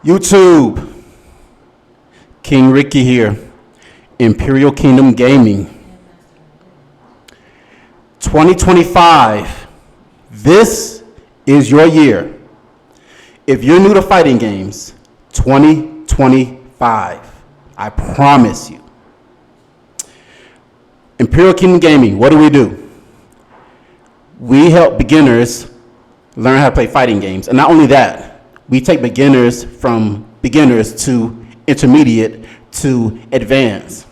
YouTube, King Ricky here, Imperial Kingdom Gaming. 2025, this is your year. If you're new to fighting games, 2025, I promise you. Imperial Kingdom Gaming, what do? We help beginners learn how to play fighting games. And not only that, we take beginners from beginners to intermediate to advanced,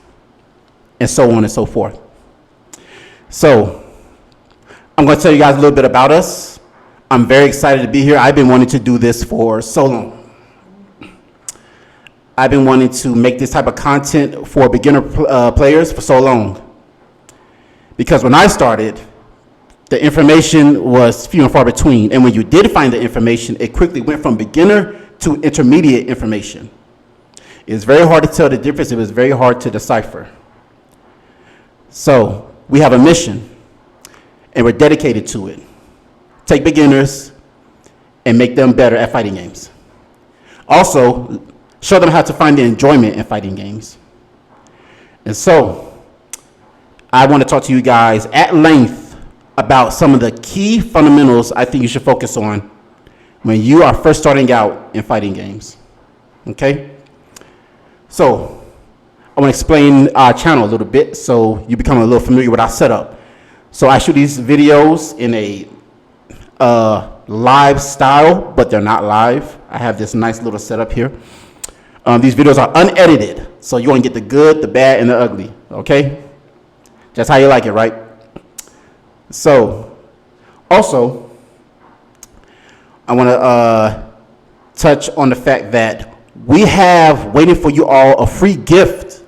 and so on and so forth. So, I'm going to tell you guys a little bit about us. I'm very excited to be here. I've been wanting to do this for so long. I've been wanting to make this type of content for beginner players for so long. Because when I started, the information was few and far between. And when you did find the information, it quickly went from beginner to intermediate information. It's very hard to tell the difference. It was very hard to decipher. So we have a mission, and we're dedicated to it. Take beginners and make them better at fighting games. Also, show them how to find the enjoyment in fighting games. And so, I want to talk to you guys at length about some of the key fundamentals I think you should focus on when you are first starting out in fighting games. Okay? So, I want to explain our channel a little bit so you become a little familiar with our setup. So I shoot these videos in a live style, but they're not live. I have this nice little setup here. These videos are unedited, so you want to get the good, the bad, and the ugly, okay? That's how you like it, right? So, also, I want to touch on the fact that we have waiting for you all a free gift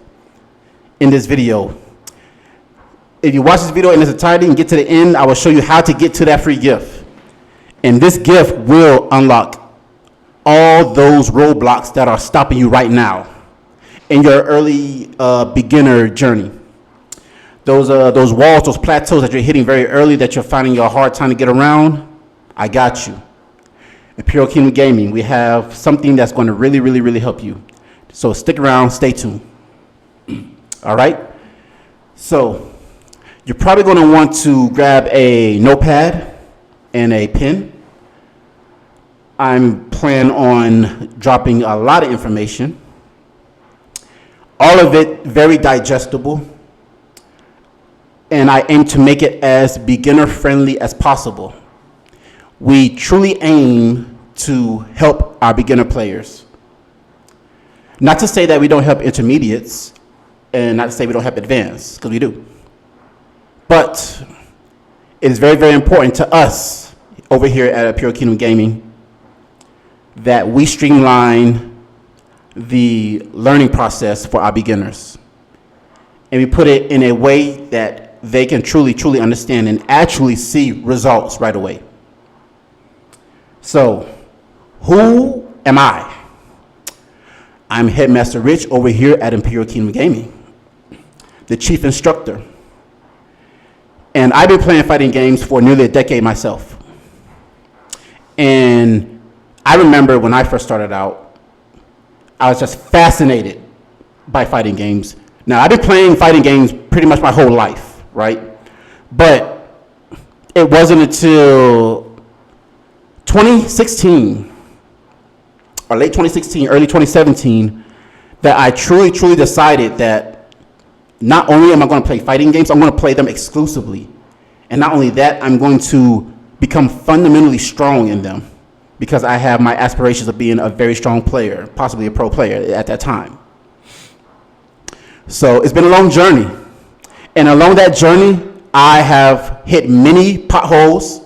in this video. If you watch this video in its entirety and get to the end, I will show you how to get to that free gift. And this gift will unlock all those roadblocks that are stopping you right now in your early beginner journey. Those walls, those plateaus that you're hitting very early that you're finding a hard time to get around, I got you. Imperial Kingdom Gaming, we have something that's going to really, really, really help you. So stick around, stay tuned. All right? So you're probably going to want to grab a notepad and a pen. I'm planning on dropping a lot of information. All of it very digestible. And I aim to make it as beginner friendly as possible. We truly aim to help our beginner players. Not to say that we don't help intermediates, and not to say we don't help advanced, because we do. But it is very, very important to us over here at Imperial Kingdom Gaming that we streamline the learning process for our beginners. And we put it in a way that they can truly, truly understand and actually see results right away. So, who am I? I'm Headmaster Rich over here at Imperial Kingdom Gaming, the chief instructor. And I've been playing fighting games for nearly a decade myself. And I remember when I first started out, I was just fascinated by fighting games. Now, I've been playing fighting games pretty much my whole life, right? But it wasn't until 2016, or late 2016, early 2017, that I truly, truly decided that not only am I going to play fighting games, I'm going to play them exclusively. And not only that, I'm going to become fundamentally strong in them because I have my aspirations of being a very strong player, possibly a pro player at that time. So it's been a long journey. And along that journey, I have hit many potholes.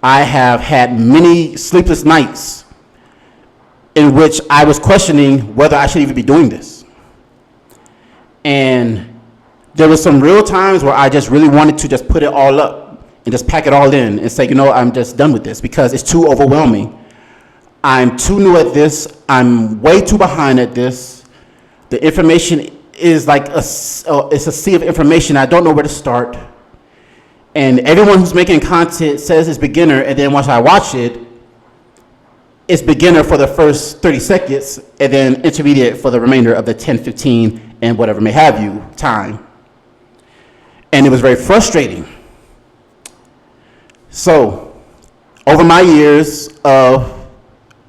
I have had many sleepless nights in which I was questioning whether I should even be doing this. And there were some real times where I just really wanted to just put it all up and just pack it all in and say, you know, I'm just done with this because it's too overwhelming. I'm too new at this. I'm way too behind at this. The information is like it's a sea of information. I don't know where to start. And everyone who's making content says it's beginner, and then once I watch it, it's beginner for the first 30 seconds and then intermediate for the remainder of the 10, 15, and whatever may have you time. And it was very frustrating. So, over my years of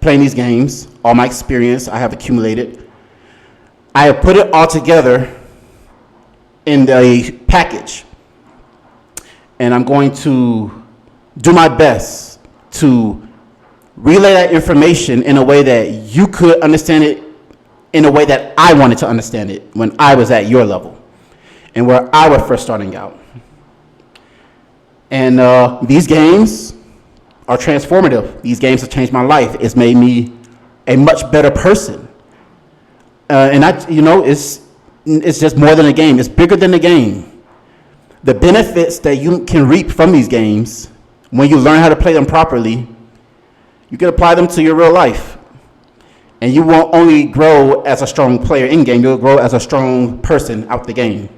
playing these games, all my experience I have accumulated, I have put it all together in a package. And I'm going to do my best to relay that information in a way that you could understand it in a way that I wanted to understand it when I was at your level and where I was first starting out. And these games are transformative. These games have changed my life. It's made me a much better person. And it's just more than a game. It's bigger than a game. The benefits that you can reap from these games when you learn how to play them properly, you can apply them to your real life. And you won't only grow as a strong player in game, you'll grow as a strong person out the game.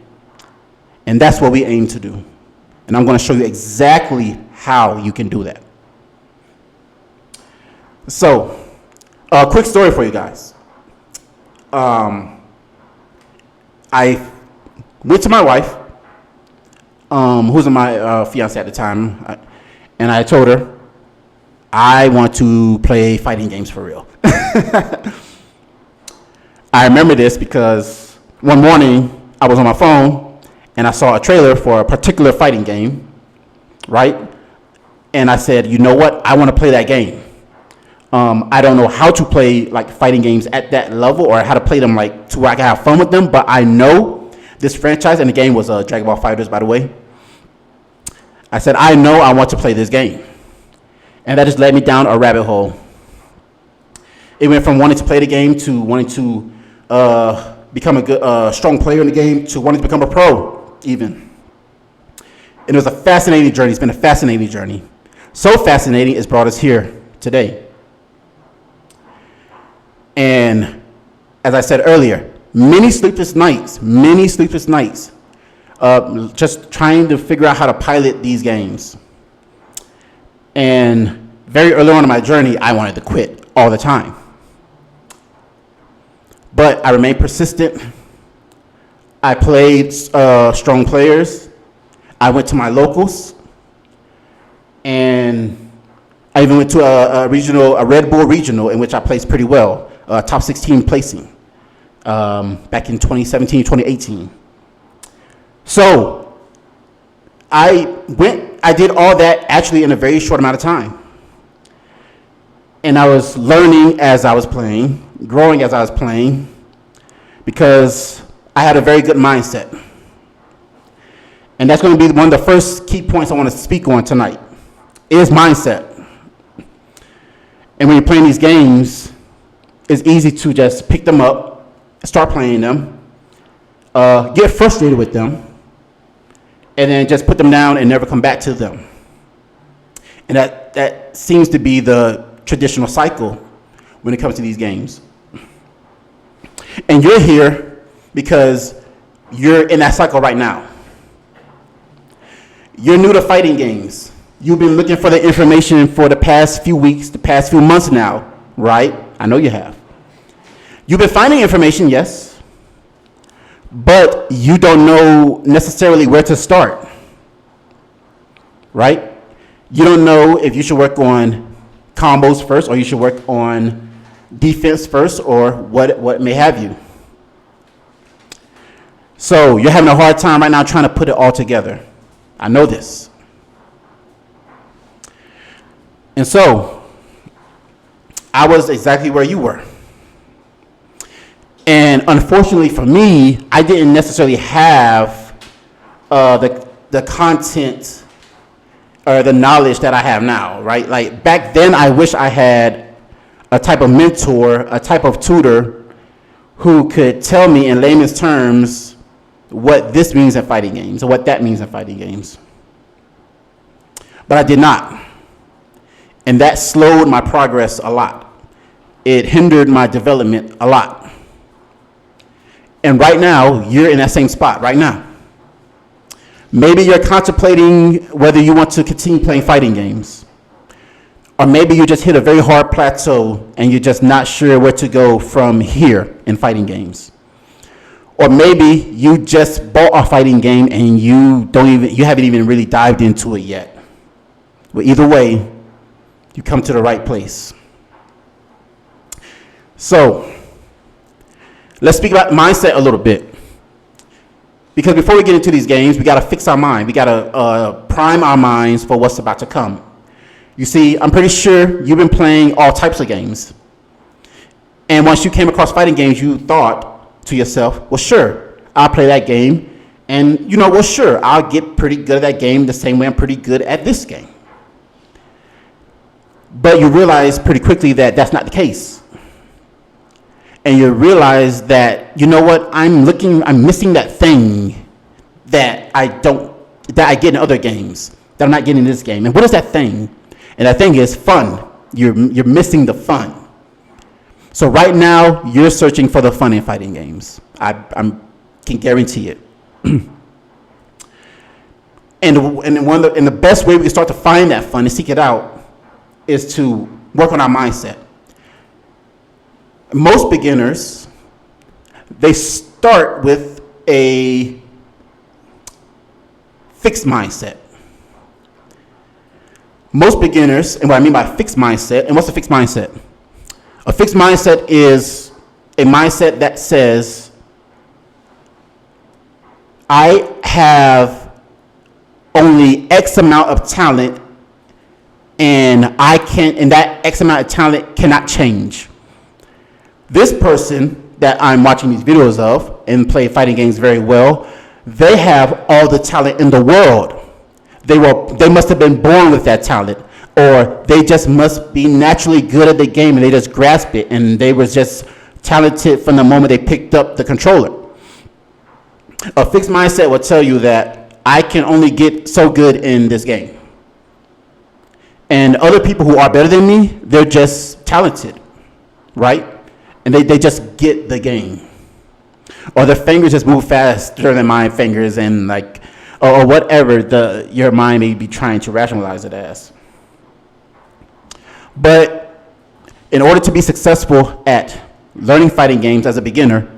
And that's what we aim to do. And I'm going to show you exactly how you can do that. So, a quick story for you guys. I went to my wife, who's my fiance at the time, and I told her, I want to play fighting games for real. I remember this because one morning I was on my phone and I saw a trailer for a particular fighting game, right? And I said, you know what? I want to play that game. I don't know how to play like fighting games at that level or how to play them like to where I can have fun with them, but I know this franchise, and the game was Dragon Ball FighterZ, by the way. I said, I know I want to play this game. And that just led me down a rabbit hole. It went from wanting to play the game to wanting to become a good, strong player in the game to wanting to become a pro, even. And it was a fascinating journey. It's been a fascinating journey. So fascinating, it's brought us here today. And as I said earlier, many sleepless nights, just trying to figure out how to pilot these games. And very early on in my journey, I wanted to quit all the time. But I remained persistent. I played strong players. I went to my locals. And I even went to a Red Bull regional in which I placed pretty well, top 16 placing back in 2017, 2018. So I did all that actually in a very short amount of time. And I was learning as I was playing, growing as I was playing, because I had a very good mindset. And that's going to be one of the first key points I want to speak on tonight, is mindset. And when you're playing these games, it's easy to just pick them up, start playing them, get frustrated with them, and then just put them down and never come back to them. And that seems to be the traditional cycle when it comes to these games. And you're here because you're in that cycle right now. You're new to fighting games. You've been looking for the information for the past few weeks, the past few months now, right? I know you have. You've been finding information, yes, but you don't know necessarily where to start, right? You don't know if you should work on combos first, or you should work on defense first, or what may have you. So you're having a hard time right now trying to put it all together. I know this. And so I was exactly where you were. And unfortunately for me, I didn't necessarily have the content or the knowledge that I have now, right? Like back then, I wish I had a type of mentor, a type of tutor who could tell me in layman's terms what this means in fighting games or what that means in fighting games. But I did not. And that slowed my progress a lot. It hindered my development a lot. And right now, you're in that same spot right now. Maybe you're contemplating whether you want to continue playing fighting games. Or maybe you just hit a very hard plateau and you're just not sure where to go from here in fighting games. Or maybe you just bought a fighting game and you haven't even really dived into it yet. Well, either way, you come to the right place. So, let's speak about mindset a little bit. Because before we get into these games, we got to fix our mind. We got to prime our minds for what's about to come. You see, I'm pretty sure you've been playing all types of games. And once you came across fighting games, you thought to yourself, well, sure, I'll play that game. And, well, sure, I'll get pretty good at that game the same way I'm pretty good at this game. But you realize pretty quickly that that's not the case. And you realize that, you know what, I'm missing that thing that I get in other games, that I'm not getting in this game. And what is that thing? And that thing is fun. You're missing the fun. So right now, you're searching for the fun in fighting games. I can guarantee it. And the best way we can start to find that fun and seek it out is to work on our mindset. Most beginners, they start with a fixed mindset. Most beginners, and what I mean by fixed mindset, and what's a fixed mindset? A fixed mindset is a mindset that says, I have only X amount of talent, and that X amount of talent cannot change. This person that I'm watching these videos of and play fighting games very well, they have all the talent in the world. They must have been born with that talent, or they just must be naturally good at the game and they just grasp it, and they were just talented from the moment they picked up the controller. A fixed mindset will tell you that I can only get so good in this game. And other people who are better than me, they're just talented, right? And they just get the game. Or their fingers just move faster than my fingers, and or whatever your mind may be trying to rationalize it as. But in order to be successful at learning fighting games as a beginner,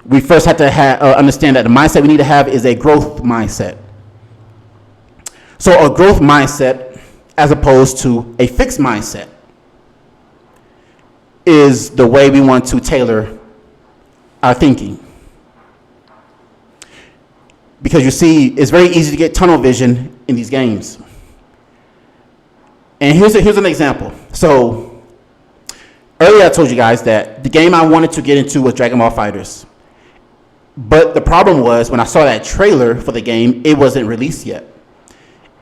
we first have to understand that the mindset we need to have is a growth mindset. So a growth mindset, as opposed to a fixed mindset, is the way we want to tailor our thinking. Because you see, it's very easy to get tunnel vision in these games. And here's an example. So earlier I told you guys that the game I wanted to get into was Dragon Ball FighterZ. But the problem was, when I saw that trailer for the game, it wasn't released yet.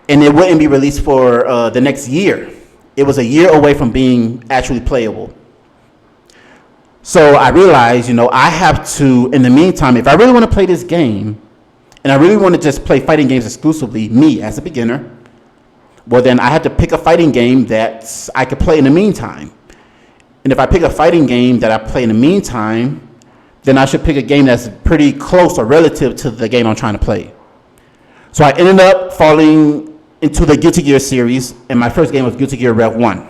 And it wouldn't be released for the next year. It was a year away from being actually playable. So I realized, I have to, in the meantime, if I really want to play this game, and I really want to just play fighting games exclusively, me as a beginner, well, then I have to pick a fighting game that I could play in the meantime. And if I pick a fighting game that I play in the meantime, then I should pick a game that's pretty close or relative to the game I'm trying to play. So I ended up falling into the Guilty Gear series, and my first game was Guilty Gear Rev 1.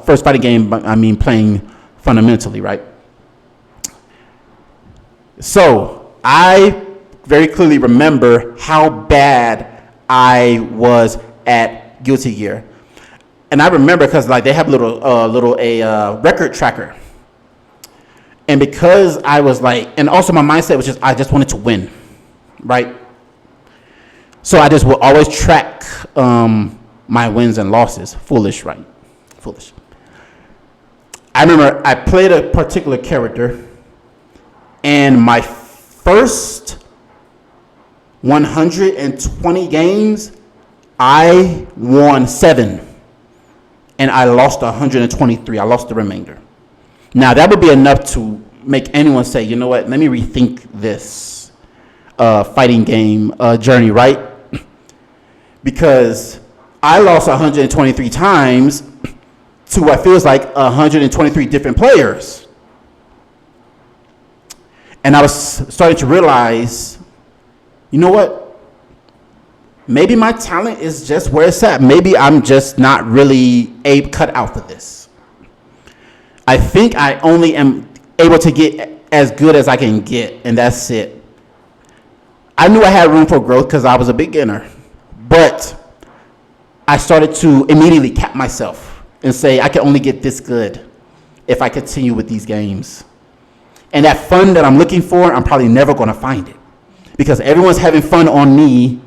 First fighting game, I mean playing fundamentally, right? So I very clearly remember how bad I was at Guilty Gear. And I remember because they have a record tracker. And because I was and also my mindset was I just wanted to win, right? So I just would always track my wins and losses. Foolish, right? Foolish. I remember I played a particular character, and my first 120 games, I won 7, and I lost 123. I lost the remainder. Now, that would be enough to make anyone say, you know what, let me rethink this fighting game journey, right? Because I lost 123 times to what feels like 123 different players. And I was starting to realize, you know what? maybe my talent is just where it's at. Maybe I'm just not really cut out for this. I think I only am able to get as good as I can get, and that's it. I knew I had room for growth because I was a beginner, but I started to immediately cap myself and say I can only get this good if I continue with these games. And that fun that I'm looking for, I'm probably never going to find it because everyone's having fun on me,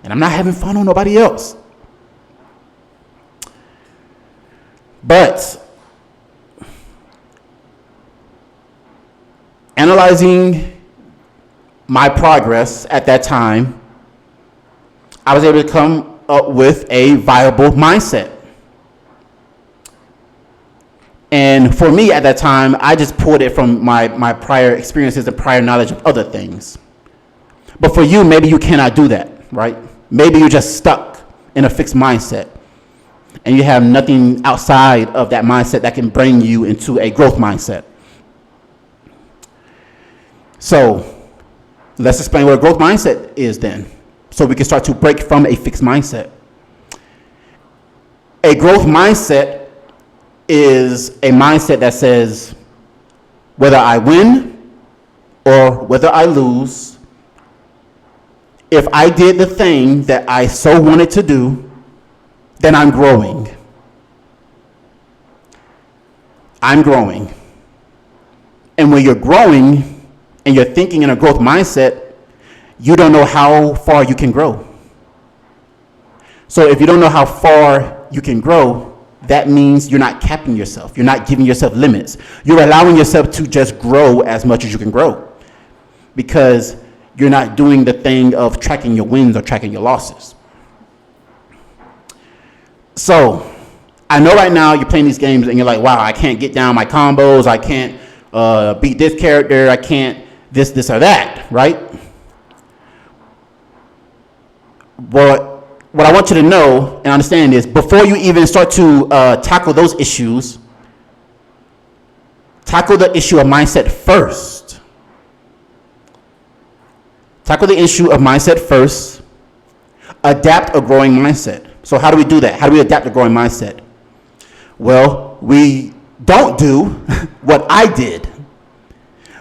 and I'm not having fun on nobody else. But analyzing my progress at that time, I was able to come up with a viable mindset. And for me at that time, I just pulled it from my prior experiences and prior knowledge of other things. But for you, maybe you cannot do that, right? Maybe you're just stuck in a fixed mindset and you have nothing outside of that mindset that can bring you into a growth mindset. So let's explain what a growth mindset is then, so we can start to break from a fixed mindset. A growth mindset is a mindset that says, whether I win or whether I lose, if I did the thing that I so wanted to do, then I'm growing. I'm growing. And when you're growing and you're thinking in a growth mindset, you don't know how far you can grow. So if you don't know how far you can grow, that means you're not capping yourself. You're not giving yourself limits. You're allowing yourself to just grow as much as you can grow, because you're not doing the thing of tracking your wins or tracking your losses. So I know right now you're playing these games and you're like, wow, I can't get down my combos. I can't beat this character. I can't this or that, right? Well, what I want you to know and understand is, before you even start to tackle those issues, tackle the issue of mindset first. Tackle the issue of mindset first. Adapt a growing mindset. So how do we do that? How do we adapt a growing mindset? Well, we don't do what I did,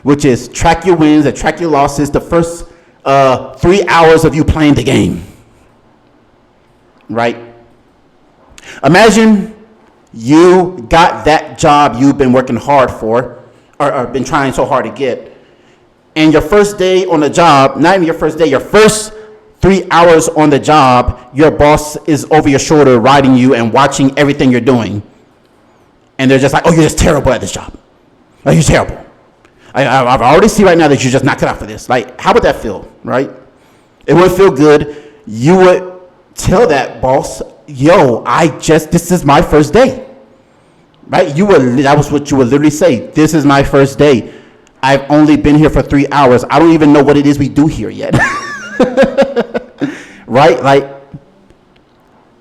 which is track your wins and track your losses the first 3 hours of you playing the game. Right? Imagine you got that job you've been working hard for, or been trying so hard to get, and your first day on the job, not even your first day, your first 3 hours on the job, your boss is over your shoulder riding you and watching everything you're doing. And they're just like, oh, you're just terrible at this job. Oh, you're terrible. I've already see right now that you're just not cut out for this. Like, how would that feel, right? It wouldn't feel good. You would tell that boss, yo, this is my first day, right? That was what you would literally say. This is my first day. I've only been here for 3 hours. I don't even know what it is we do here yet. Right? Like,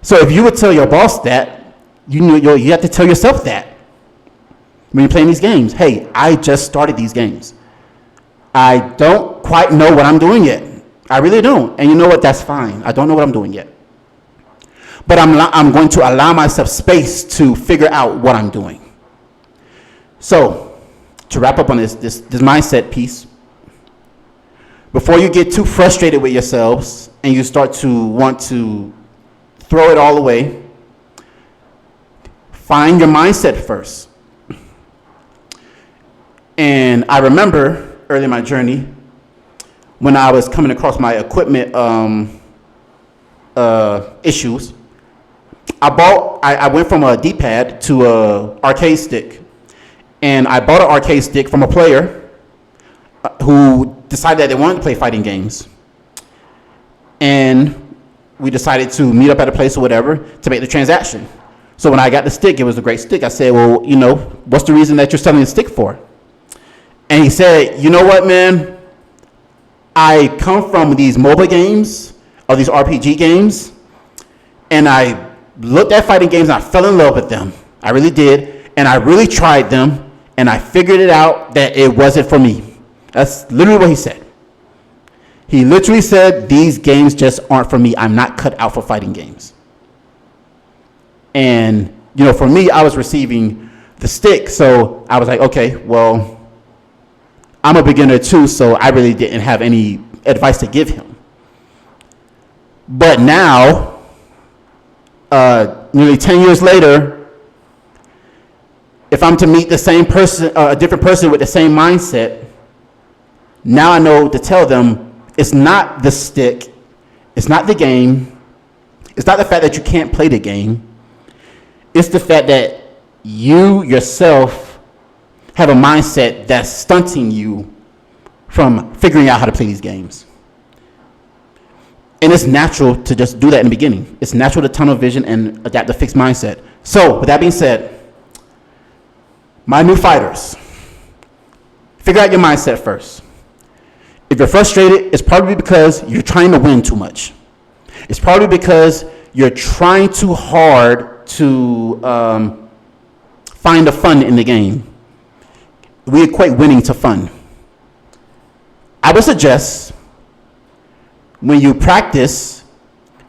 so if you would tell your boss that, you have to tell yourself that when you're playing these games. Hey, I just started these games. I don't quite know what I'm doing yet. I really don't. And you know what? That's fine. I don't know what I'm doing yet. But I'm going to allow myself space to figure out what I'm doing. So, to wrap up on this mindset piece, before you get too frustrated with yourselves and you start to want to throw it all away, find your mindset first. And I remember early in my journey when I was coming across my equipment issues, I went from a D-pad to a arcade stick, and I bought an arcade stick from a player who decided that they wanted to play fighting games, and we decided to meet up at a place or whatever to make the transaction. So when I got the stick, it was a great stick. I said, well, what's the reason that you're selling the stick for? And he said, you know what, man? I come from these mobile games, or these RPG games, and I looked at fighting games and I fell in love with them. I really did. And I really tried them, and I figured it out that it wasn't for me. That's literally what he said. He literally said, these games just aren't for me. I'm not cut out for fighting games. And, for me, I was receiving the stick. So I was like, okay, well, I'm a beginner too, so I really didn't have any advice to give him. But now, nearly 10 years later, if I'm to meet the same person, a different person with the same mindset, now I know to tell them, it's not the stick, it's not the game, it's not the fact that you can't play the game, it's the fact that you yourself have a mindset that's stunting you from figuring out how to play these games. And it's natural to just do that in the beginning. It's natural to tunnel vision and adapt a fixed mindset. So, with that being said, my new fighters, figure out your mindset first. If you're frustrated, it's probably because you're trying to win too much. It's probably because you're trying too hard to find the fun in the game. We equate winning to fun. I would suggest when you practice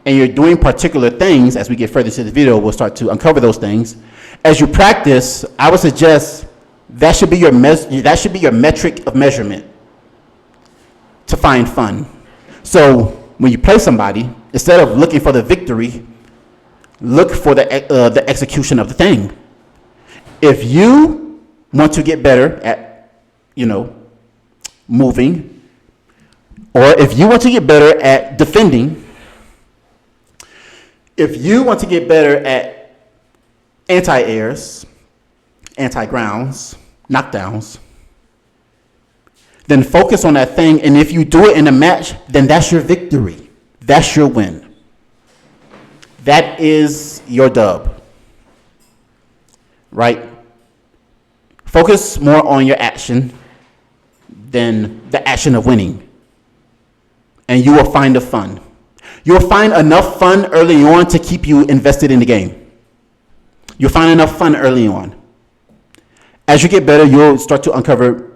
and you're doing particular things, as we get further into the video, we'll start to uncover those things. As you practice, I would suggest that should be your metric of measurement to find fun. So when you play somebody, instead of looking for the victory, look for the execution of the thing. If you want to get better at, moving, or if you want to get better at defending, if you want to get better at anti-airs, anti-grounds, knockdowns, then focus on that thing, and if you do it in a match, then that's your victory. That's your win. That is your dub. Right? Focus more on your action than the action of winning. And you will find the fun. You'll find enough fun early on to keep you invested in the game. You'll find enough fun early on. As you get better, you'll start to uncover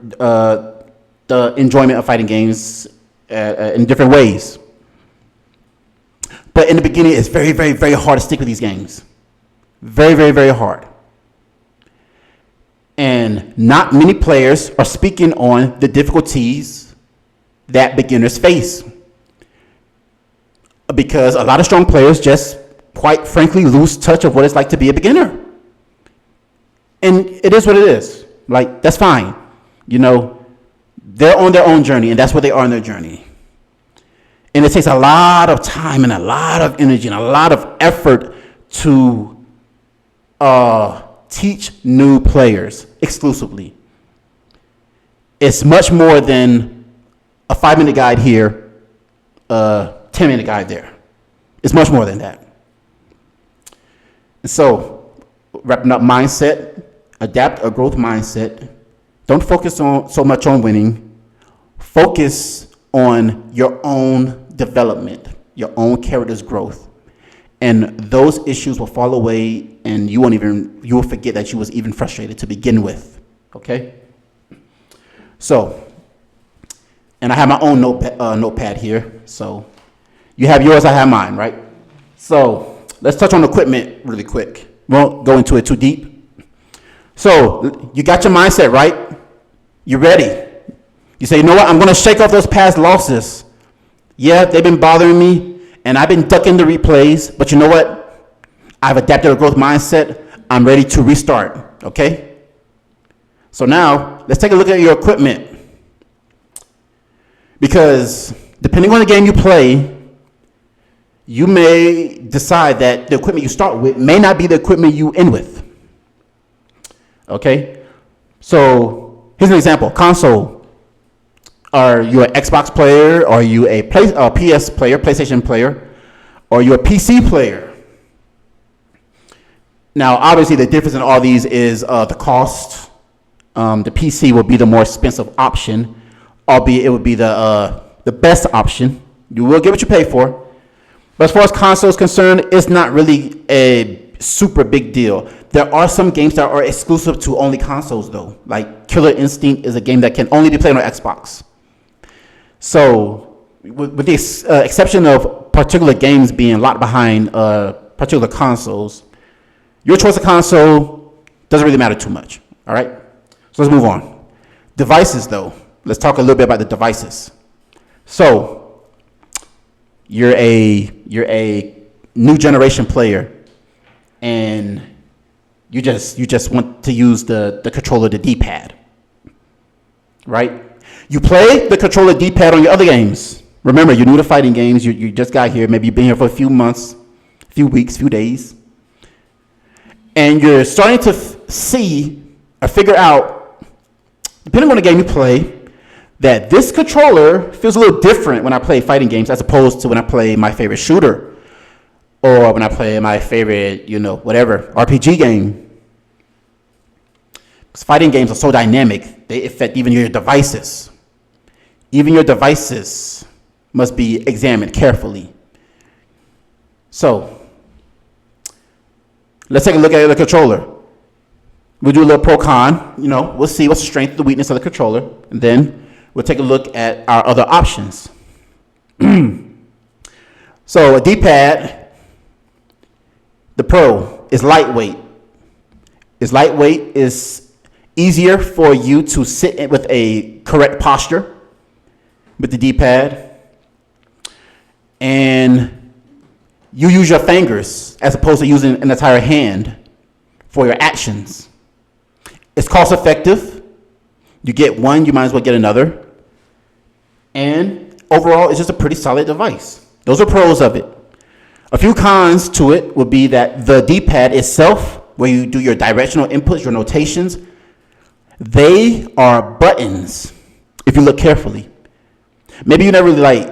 the enjoyment of fighting games in different ways. But in the beginning, it's very, very, very hard to stick with these games. Very, very, very hard. And not many players are speaking on the difficulties that beginners face. Because a lot of strong players just, quite frankly, lose touch of what it's like to be a beginner. And it is what it is. Like, that's fine. They're on their own journey, and that's where they are in their journey. And it takes a lot of time and a lot of energy and a lot of effort to teach new players exclusively. It's much more than a 5-minute guide here, a 10-minute guide there. It's much more than that. And so, wrapping up mindset, adapt a growth mindset. Don't focus so much on winning. Focus on your own development, your own character's growth. And those issues will fall away, and you will forget that you was even frustrated to begin with. Okay? So, and I have my own notepad here. So, you have yours, I have mine, right? So, let's touch on equipment really quick. We won't go into it too deep. So, you got your mindset, right? You're ready. You say, you know what? I'm going to shake off those past losses. Yeah, they've been bothering me, and I've been ducking the replays, but you know what? I've adapted a growth mindset. I'm ready to restart, okay? So now, let's take a look at your equipment. Because depending on the game you play, you may decide that the equipment you start with may not be the equipment you end with. Okay? So, here's an example. Console. Are you an Xbox player? Are you a PS player, PlayStation player? Or are you a PC player? Now, obviously, the difference in all these is the cost. The PC will be the more expensive option, albeit it would be the best option. You will get what you pay for. But as far as console is concerned, it's not really a super big deal. There are some games that are exclusive to only consoles, though. Like Killer Instinct is a game that can only be played on Xbox. So with the exception of particular games being locked behind particular consoles, your choice of console doesn't really matter too much. All right, so let's move on. Devices, though. Let's talk a little bit about the devices. So you're a new generation player, and you just want to use the controller, the D-pad, right? You play the controller D-pad on your other games. Remember, you're new to fighting games. You just got here. Maybe you've been here for a few months, few weeks, few days. And you're starting to see or figure out, depending on the game you play, that this controller feels a little different when I play fighting games as opposed to when I play my favorite shooter or when I play my favorite, whatever, RPG game. Because fighting games are so dynamic, they affect even your devices. Even your devices must be examined carefully. So, let's take a look at the controller. We'll do a little pro-con, we'll see what's the strength, the weakness of the controller, and then we'll take a look at our other options. So a D-pad, the Pro, is lightweight. Is easier for you to sit with a correct posture with the D-pad. And you use your fingers as opposed to using an entire hand for your actions. It's cost effective. You get one, you might as well get another. And overall, it's just a pretty solid device. Those are pros of it. A few cons to it would be that the D-pad itself, where you do your directional inputs, your notations, they are buttons, if you look carefully. Maybe you never really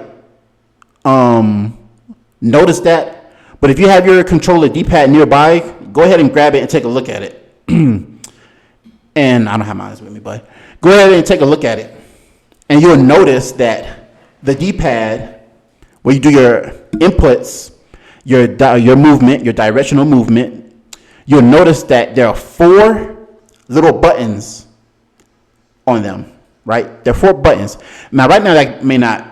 notice that, but if you have your controller D-pad nearby, go ahead and grab it and take a look at it. And I don't have mine with me, but go ahead and take a look at it. And you'll notice that the D-pad, where you do your inputs, your movement, your directional movement, you'll notice that there are 4 little buttons on them, right? There are 4 buttons. Now, right now, that may not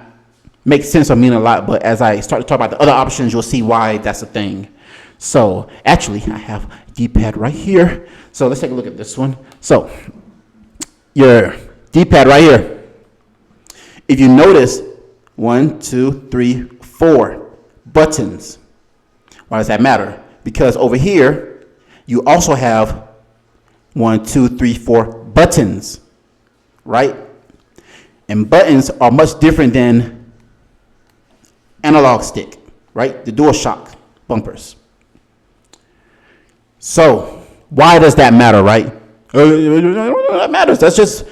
make sense or mean a lot, but as I start to talk about the other options, you'll see why that's a thing. So, actually, I have a D-pad right here. So, let's take a look at this one. So, your D-pad right here. If you notice, 1, 2, 3, 4 buttons. Why does that matter? Because over here, you also have 1, 2, 3, 4 buttons, right? And buttons are much different than analog stick, right? The DualShock bumpers. So, why does that matter, right? That matters. That's just,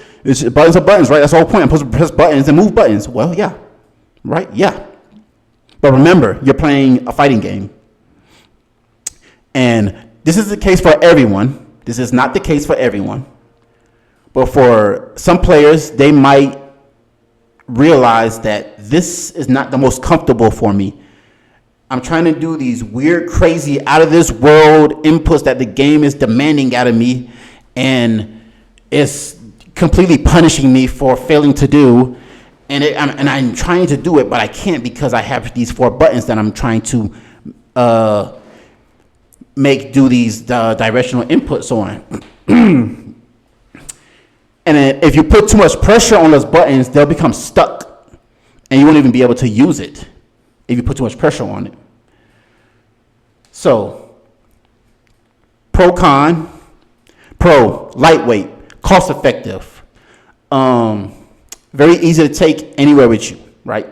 buttons are buttons, right? That's the whole point. I'm supposed to press buttons and move buttons. Well, yeah, right? Yeah. But remember, you're playing a fighting game. And this is the case for everyone. This is not the case for everyone. But for some players, they might realize that this is not the most comfortable for me. I'm trying to do these weird, crazy, out of this world inputs that the game is demanding out of me, and it's completely punishing me for failing to do. And I'm trying to do it, but I can't because I have these 4 buttons that I'm trying to do these directional inputs on. And then if you put too much pressure on those buttons, they'll become stuck, and you won't even be able to use it if you put too much pressure on it. So, pro-con. Pro, lightweight, cost-effective, very easy to take anywhere with you, right?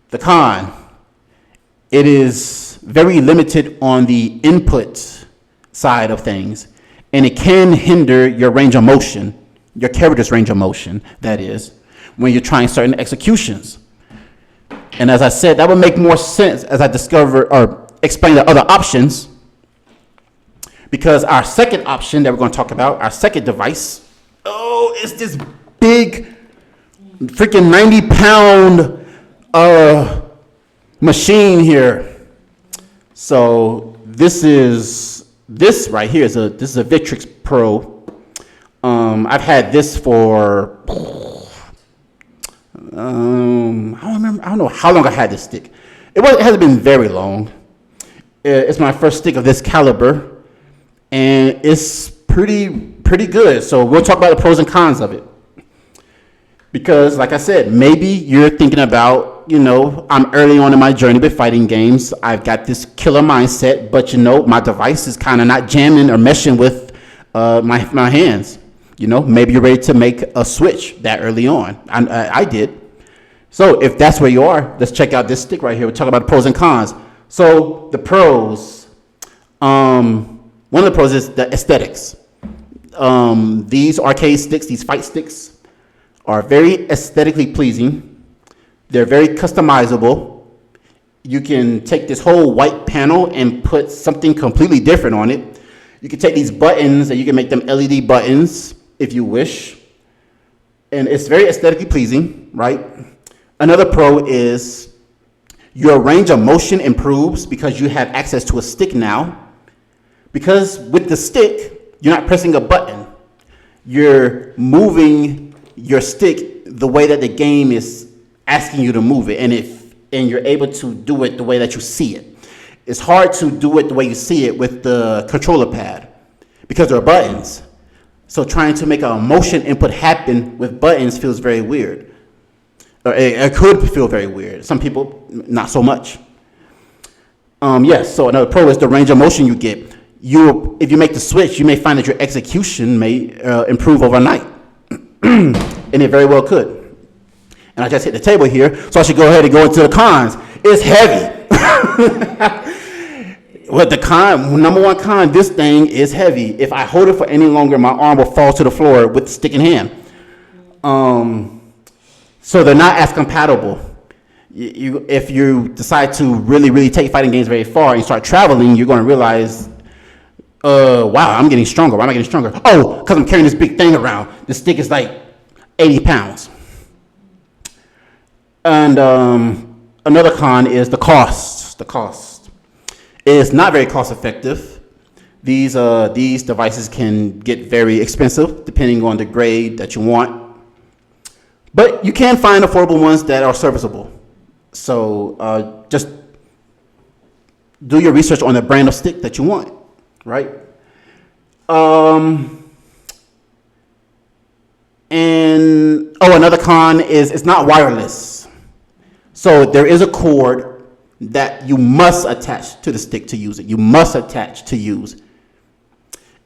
The con, it is very limited on the input side of things, and it can hinder your range of motion, your character's range of motion, that is, when you're trying certain executions. And as I said, that would make more sense as I discover or explain the other options, because our second option that we're going to talk about, our second device, is this big freaking 90-pound machine here. So this right here is a Victrix Pro. I've had this for I don't remember. I don't know how long I had this stick. It hasn't been very long. It's my first stick of this caliber, and it's pretty good. So we'll talk about the pros and cons of it. Because, like I said, maybe you're thinking about, I'm early on in my journey with fighting games. I've got this killer mindset, but my device is kind of not jamming or meshing with my hands. Maybe you're ready to make a switch that early on. I did. So if that's where you are, let's check out this stick right here. We'll talk about the pros and cons. So the pros, one of the pros is the aesthetics. These arcade sticks, these fight sticks, are very aesthetically pleasing. They're very customizable. You can take this whole white panel and put something completely different on it. You can take these buttons and you can make them LED buttons if you wish. And it's very aesthetically pleasing, right? Another pro is your range of motion improves because you have access to a stick now. Because with the stick, you're not pressing a button. You're moving your stick the way that the game is asking you to move it, and you're able to do it the way that you see it. It's hard to do it the way you see it with the controller pad because there are buttons. So trying to make a motion input happen with buttons feels very weird. Or it could feel very weird. Some people, not so much. Yes, so another pro is the range of motion you get. If you make the switch, you may find that your execution may improve overnight. And it very well could. And I just hit the table here, so I should go ahead and go into the cons. It's heavy. Well, number one con, this thing is heavy. If I hold it for any longer, my arm will fall to the floor with the stick in hand. So they're not as compatible. If you decide to really, really take fighting games very far and start traveling, you're going to realize, wow, I'm getting stronger. Why am I getting stronger? Oh, because I'm carrying this big thing around. The stick is like 80 pounds. And another con is the cost. The cost is not very cost effective. These devices can get very expensive depending on the grade that you want. But you can find affordable ones that are serviceable. So just do your research on the brand of stick that you want, right? Another con is it's not wireless. So there is a cord that you must attach to the stick to use it. You must attach to use.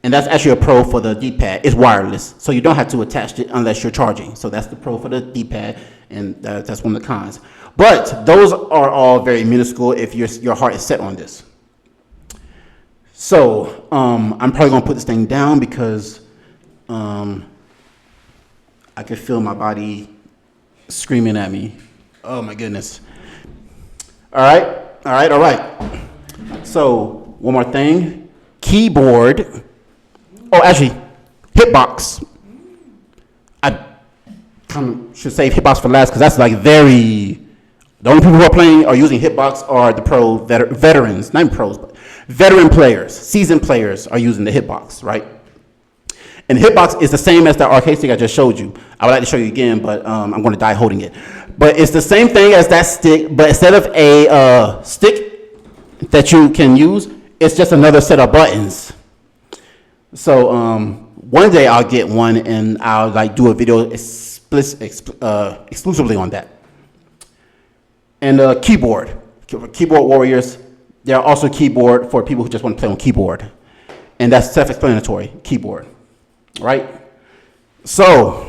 And that's actually a pro for the D-pad. It's wireless, so you don't have to attach it unless you're charging. So that's the pro for the D-pad, and that's one of the cons. But those are all very minuscule if your heart is set on this. So I'm probably going to put this thing down because I could feel my body screaming at me. Oh, my goodness. All right. So one more thing. Keyboard. Oh, actually, Hitbox. I kind of should save Hitbox for last because that's like the only people who are playing or using Hitbox are the veterans, not even pros, but veteran players, seasoned players are using the Hitbox, right? And the Hitbox is the same as the arcade stick I just showed you. I would like to show you again, but I'm going to die holding it. But it's the same thing as that stick, but instead of a stick that you can use, it's just another set of buttons. So one day I'll get one and I'll do a video exclusively on that. And keyboard warriors. There are also keyboard for people who just want to play on keyboard, and that's self-explanatory. Keyboard, right? So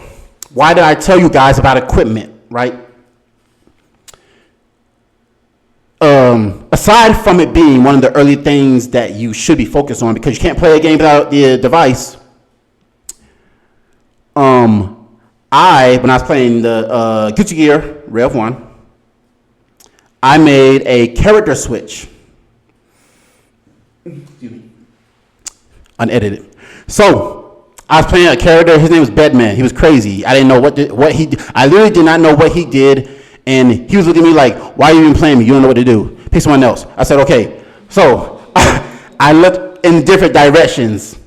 why did I tell you guys about equipment, right? Aside from it being one of the early things that you should be focused on because you can't play a game without the device, when I was playing the Guilty Gear Rev 1, I made a character switch. Excuse me. Unedited. So I was playing a character. His name was Bedman. He was crazy. I didn't know what he did. I literally did not know what he did. And he was looking at me like, why are you even playing me? You don't know what to do. Pick someone else. I said, okay. So I looked in different directions.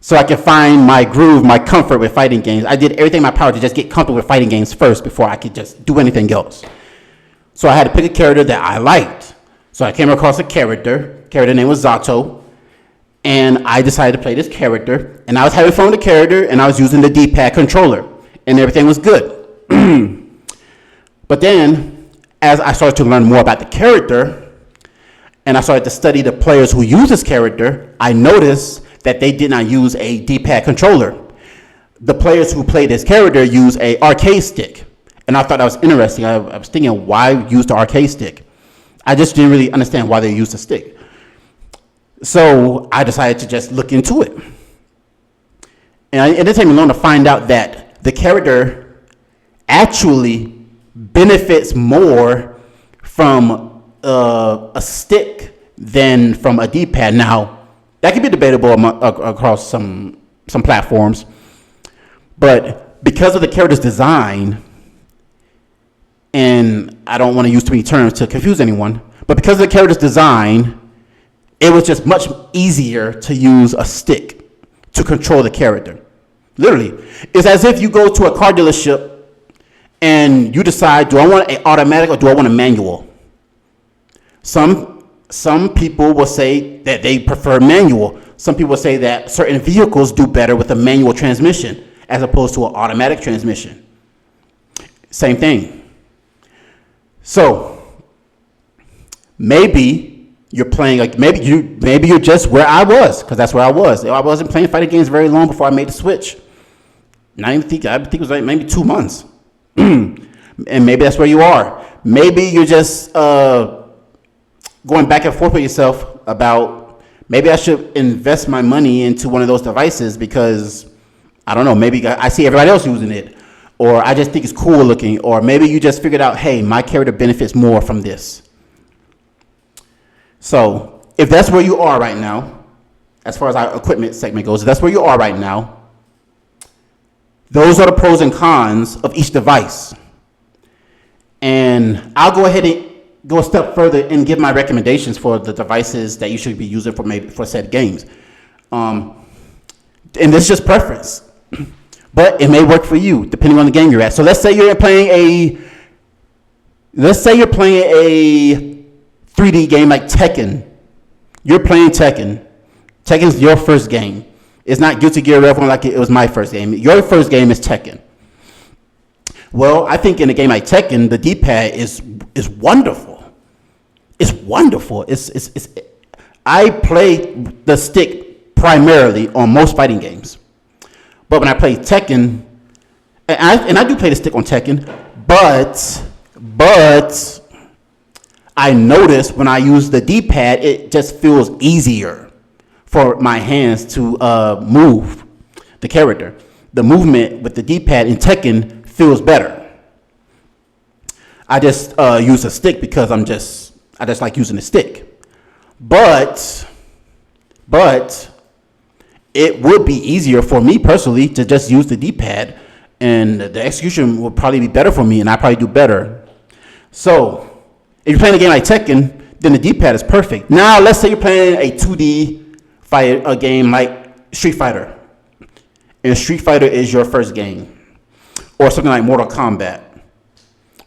so I could find my groove, my comfort with fighting games. I did everything in my power to just get comfortable with fighting games first before I could just do anything else. So I had to pick a character that I liked. So I came across a character name was Zato, and I decided to play this character, and I was having fun with the character, and I was using the D-pad controller, and everything was good. But then, as I started to learn more about the character, and I started to study the players who use this character, I noticed that they did not use a D-pad controller. The players who played this character use a arcade stick, and I thought that was interesting. I was thinking, why use the arcade stick? I just didn't really understand why they used the stick. So I decided to just look into it. And it didn't take me long to find out that the character actually benefits more from a stick than from a D-pad. Now, that could be debatable across some platforms, but because of the character's design, and I don't want to use too many terms to confuse anyone, but because of the character's design, it was just much easier to use a stick to control the character. Literally. It's as if you go to a car dealership and you decide, do I want an automatic or do I want a manual? Some people will say that they prefer manual. Some people say that certain vehicles do better with a manual transmission as opposed to an automatic transmission. Same thing. So maybe you're playing, like maybe you're just where I was, because that's where I was. I wasn't playing fighting games very long before I made the switch. I think it was like maybe 2 months. And maybe that's where you are. Maybe you're just going back and forth with yourself about, maybe I should invest my money into one of those devices because, I don't know, maybe I see everybody else using it, or I just think it's cool looking, or maybe you just figured out, hey, my character benefits more from this. So if that's where you are right now, as far as our equipment segment goes, if that's where you are right now, those are the pros and cons of each device. And I'll go ahead and go a step further and give my recommendations for the devices that you should be using for said games. And this is just preference. But it may work for you, depending on the game you're at. So let's say you're playing a 3D game like Tekken. You're playing Tekken. Tekken's your first game. It's not Guilty Gear Rev 1 like it was my first game. Your first game is Tekken. Well, I think in a game like Tekken, the D-pad is wonderful. It's wonderful. I play the stick primarily on most fighting games. But when I play Tekken, and I do play the stick on Tekken, but I notice when I use the D-pad, it just feels easier for my hands to move the character. The movement with the D-pad in Tekken feels better. I just use a stick because I just like using the stick. But it would be easier for me personally to just use the D-pad, and the execution would probably be better for me, and I probably do better. So if you're playing a game like Tekken, then the D-pad is perfect. Now let's say you're playing a 2D a game like Street Fighter, and Street Fighter is your first game, or something like Mortal Kombat,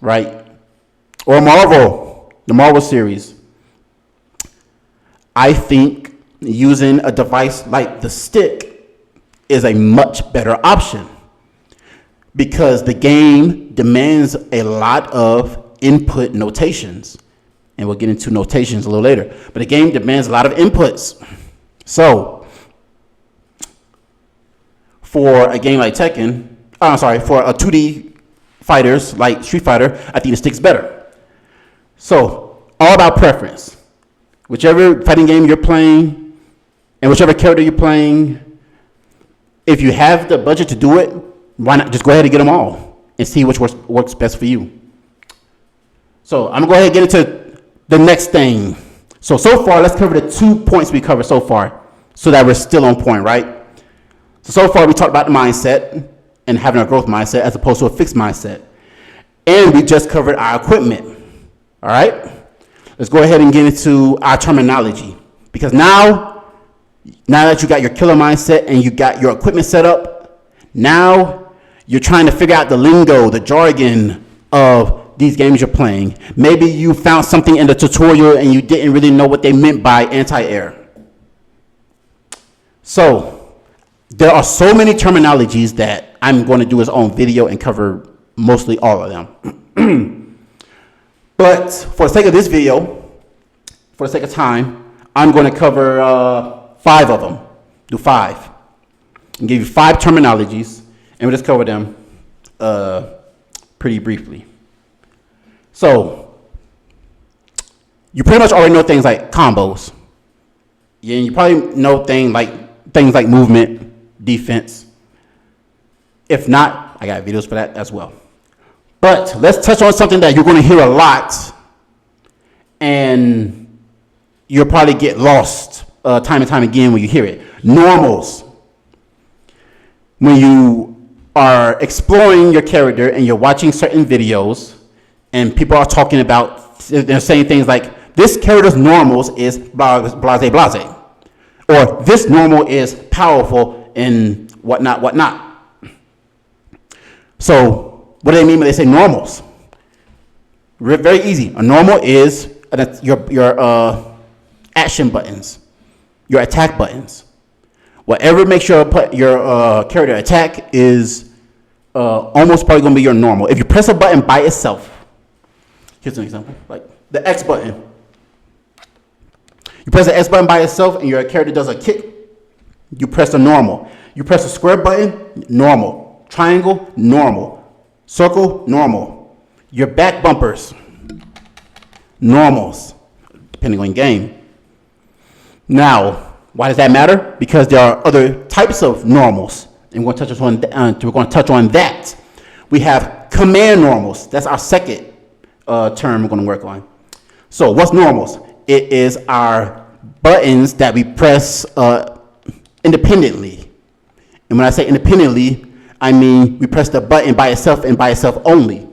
right? Or Marvel, the Marvel series. I think using a device like the stick is a much better option because the game demands a lot of input notations, and we'll get into notations a little later, but the game demands a lot of inputs. So, for a game like Tekken, for a 2D fighters like Street Fighter, I think the stick's better. So, all about preference. Whichever fighting game you're playing, and whichever character you're playing, if you have the budget to do it, why not just go ahead and get them all and see which works best for you. So, I'm going to go ahead and get into the next thing. So far, let's cover the 2 points we covered so far so that we're still on point, right? So far, we talked about the mindset and having a growth mindset as opposed to a fixed mindset. And we just covered our equipment, all right? Let's go ahead and get into our terminology, because now Now that you got your killer mindset and you got your equipment set up, now you're trying to figure out the lingo, the jargon of these games you're playing. Maybe you found something in the tutorial and you didn't really know what they meant by anti-air. So there are so many terminologies that I'm going to do its own video and cover mostly all of them. But for the sake of this video, for the sake of time, I'm going to cover 5 of them. Do 5. And give you 5 terminologies, and we'll just cover them pretty briefly. So, you pretty much already know things like combos. Yeah, you probably know things like movement, defense. If not, I got videos for that as well. But let's touch on something that you're going to hear a lot, and you'll probably get lost time and time again when you hear it. Normals. When you are exploring your character and you're watching certain videos, and people are talking about, they're saying things like, this character's normals is blase blase, or this normal is powerful and whatnot. So, what do they mean when they say normals? Very easy. A normal is your action buttons, your attack buttons. Whatever makes your character attack is almost probably going to be your normal. If you press a button by itself, here's an example, like the X button. You press the X button by itself and your character does a kick, you press the normal. You press the square button, normal. Triangle, normal. Circle, normal. Your back bumpers, normals, depending on game. Now, why does that matter? Because there are other types of normals, and we're going to touch on that. We have command normals. That's our second term we're going to work on. So, what's normals? It is our buttons that we press independently. And when I say independently, I mean we press the button by itself and by itself only.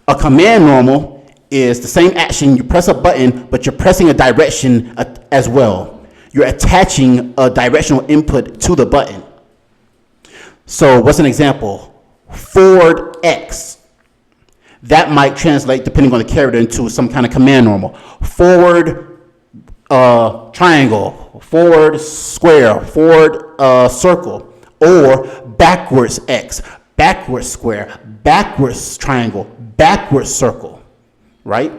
A command normal is the same action. You press a button, but you're pressing a direction as well. You're attaching a directional input to the button. So what's an example? Forward X. That might translate, depending on the character, into some kind of command normal. Forward triangle, forward square, forward circle. Or backwards X, backwards square, backwards triangle, backwards circle, right?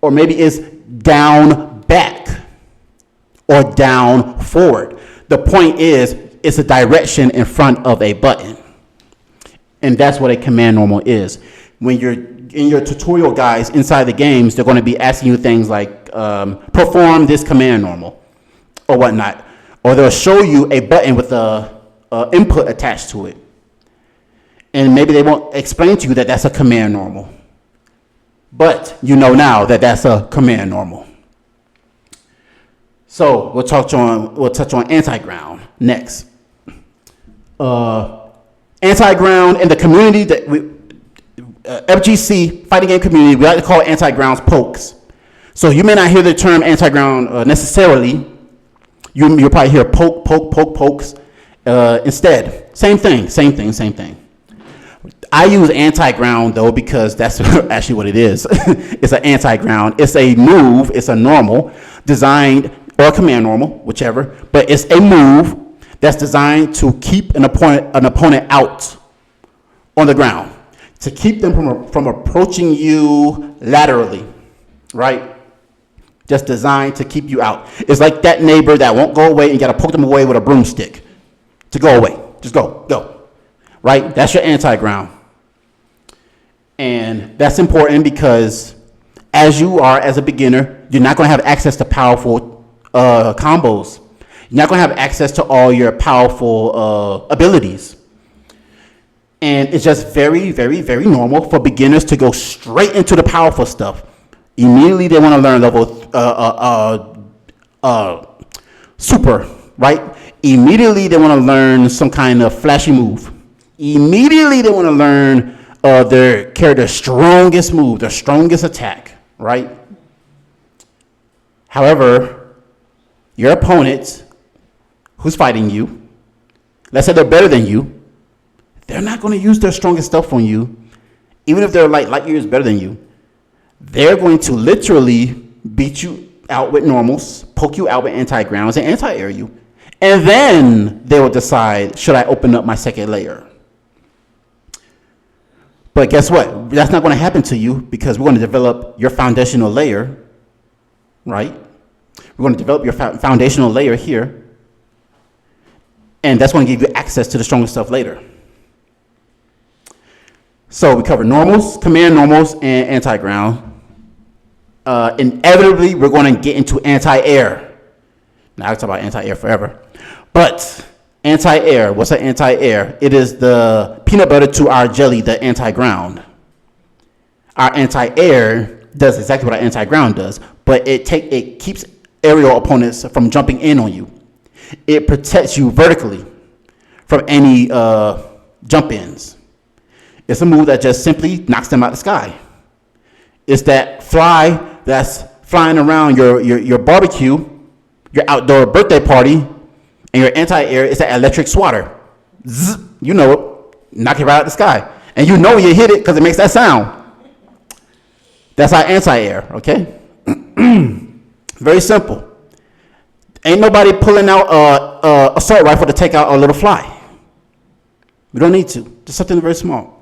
Or maybe it's down back or down forward. The point is, it's a direction in front of a button. And that's what a command normal is. When you're in your tutorial guides inside the games, they're going to be asking you things like perform this command normal or whatnot. Or they'll show you a button with a input attached to it. And maybe they won't explain to you that that's a command normal. But you know now that that's a command normal. So we'll touch on anti-ground next. Anti-ground in the community, FGC, fighting game community, we like to call anti-grounds pokes. So you may not hear the term anti-ground necessarily. You'll probably hear pokes instead. Same thing. I use anti-ground though because that's actually what it is. It's an anti-ground. It's a move. It's a normal designed, or a command normal, whichever. But it's a move that's designed to keep an opponent out on the ground, to keep them from approaching you laterally, right? Just designed to keep you out. It's like that neighbor that won't go away and you got to poke them away with a broomstick to go away. Just go. Right? That's your anti-ground. And that's important because as you are as a beginner, you're not going to have access to powerful combos. You're not going to have access to all your powerful abilities. And it's just very, very, very normal for beginners to go straight into the powerful stuff. Immediately they want to learn level super, right? Immediately they want to learn some kind of flashy move. Immediately they want to learn their character's strongest move, their strongest attack, right? However, Your opponent who's fighting you, let's say they're better than you, they're not going to use their strongest stuff on you, even if they're like light years better than you. They're going to literally beat you out with normals, poke you out with anti-grounds, and anti-air you. And then they will decide, should I open up my second layer? But guess what? That's not going to happen to you because we're going to develop your foundational layer, right? We're going to develop your foundational layer here. And that's going to give you access to the stronger stuff later. So we covered normals, command normals, and anti-ground. Inevitably, we're going to get into anti-air. Now I can talk about anti-air forever. But anti-air, what's an anti-air? It is the peanut butter to our jelly, the anti-ground. Our anti-air does exactly what our anti-ground does, but it keeps aerial opponents from jumping in on you. It protects you vertically from any jump-ins. It's a move that just simply knocks them out of the sky. It's that fly that's flying around your barbecue, your outdoor birthday party, and your anti-air is that electric swatter. Zzz, you know it. Knock it right out of the sky. And you know you hit it because it makes that sound. That's our anti-air, okay? Very simple. Ain't nobody pulling out a assault rifle to take out a little fly. We don't need to. Just something very small.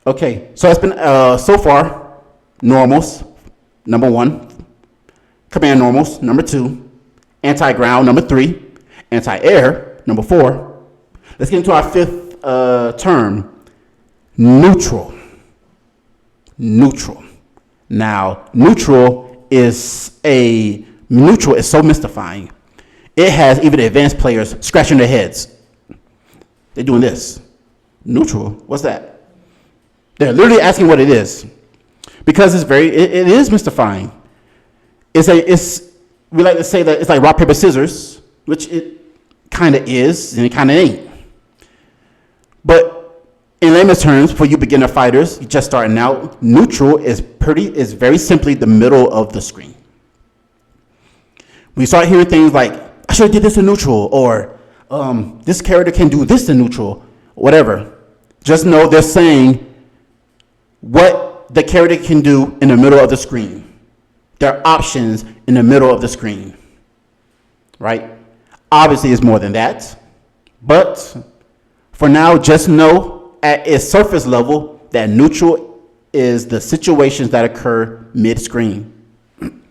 Okay, so that's been, so far, normals, number 1. Command normals, number 2. Anti-ground, number 3. Anti-air, number 4. Let's get into our 5th term, neutral. Neutral. Now, neutral is so mystifying. It has even advanced players scratching their heads. They're doing this. Neutral, what's that? They're literally asking what it is, because it is mystifying. We like to say that it's like rock, paper, scissors, which it kind of is, and it kind of ain't. But in layman's terms, for you beginner fighters, you're just starting out, neutral is very simply the middle of the screen. We start hearing things like, I should have did this in neutral, or this character can do this in neutral, whatever. Just know they're saying what the character can do in the middle of the screen. There are options in the middle of the screen, right? Obviously, it's more than that. But for now, just know at its surface level that neutral is the situations that occur mid-screen.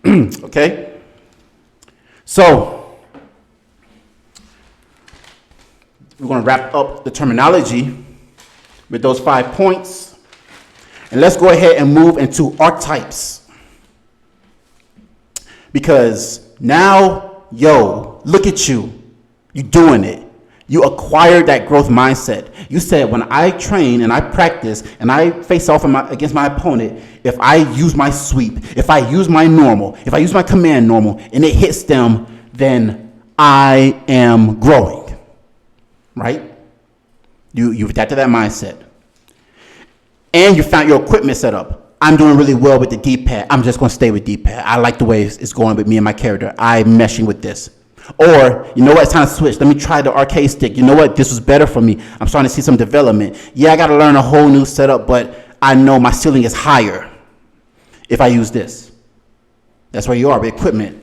Okay? So, we're going to wrap up the terminology with those 5 points. And let's go ahead and move into archetypes. Because now, look at you. You're doing it. You acquired that growth mindset. You said, when I train and I practice and I face off against my opponent, if I use my sweep, if I use my normal, if I use my command normal, and it hits them, then I am growing. Right? You've adapted that mindset. And you found your equipment set up. I'm doing really well with the D-pad. I'm just going to stay with D-pad. I like the way it's going with me and my character. I'm meshing with this. Or, you know what, it's time to switch. Let me try the arcade stick. You know what, this was better for me. I'm starting to see some development. Yeah, I got to learn a whole new setup, but I know my ceiling is higher if I use this. That's where you are with equipment.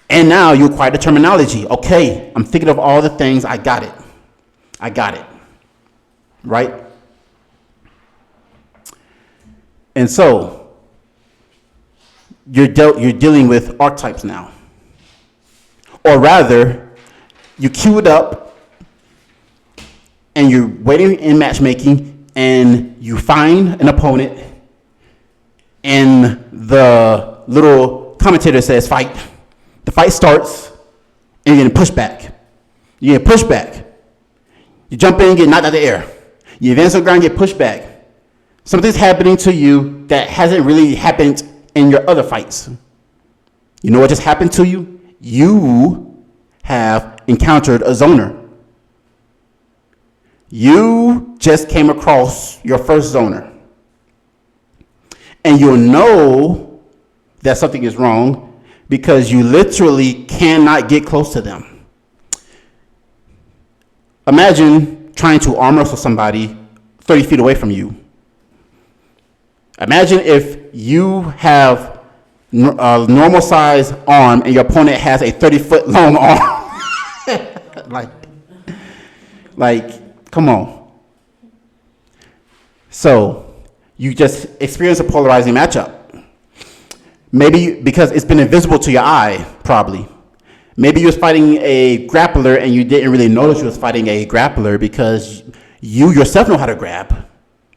And now you acquire the terminology. Okay, I'm thinking of all the things. I got it. Right? And so, you're dealing with archetypes now. Or rather, you queue it up, and you're waiting in matchmaking, and you find an opponent, and the little commentator says, fight. The fight starts, and you're getting pushed back. You get pushed back. You jump in, get knocked out of the air. You advance on the ground, get pushed back. Something's happening to you that hasn't really happened in your other fights. You know what just happened to you? You have encountered a zoner. You just came across your first zoner. And you'll know that something is wrong because you literally cannot get close to them. Imagine trying to arm wrestle somebody 30 feet away from you. Imagine if you have a normal size arm and your opponent has a 30-foot long arm. like, come on. So you just experience a polarizing matchup. Maybe because it's been invisible to your eye, probably. Maybe you was fighting a grappler and you didn't really notice you was fighting a grappler because you yourself know how to grab.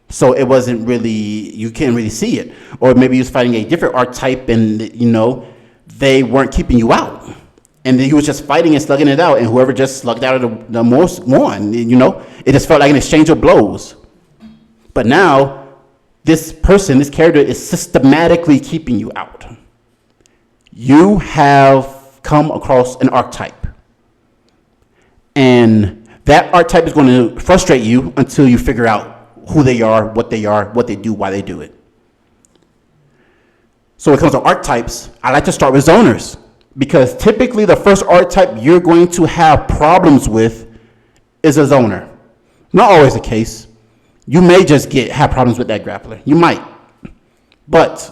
So it wasn't really, you can't really see it. Or maybe you was fighting a different archetype and, they weren't keeping you out. And then you was just fighting and slugging it out, and whoever just slugged out of the most won, It just felt like an exchange of blows. But now, this character is systematically keeping you out. You have come across an archetype. And that archetype is going to frustrate you until you figure out who they are, what they do, why they do it. So when it comes to archetypes, I like to start with zoners, because typically the first archetype you're going to have problems with is a zoner. Not always the case. You may just have problems with that grappler. You might. But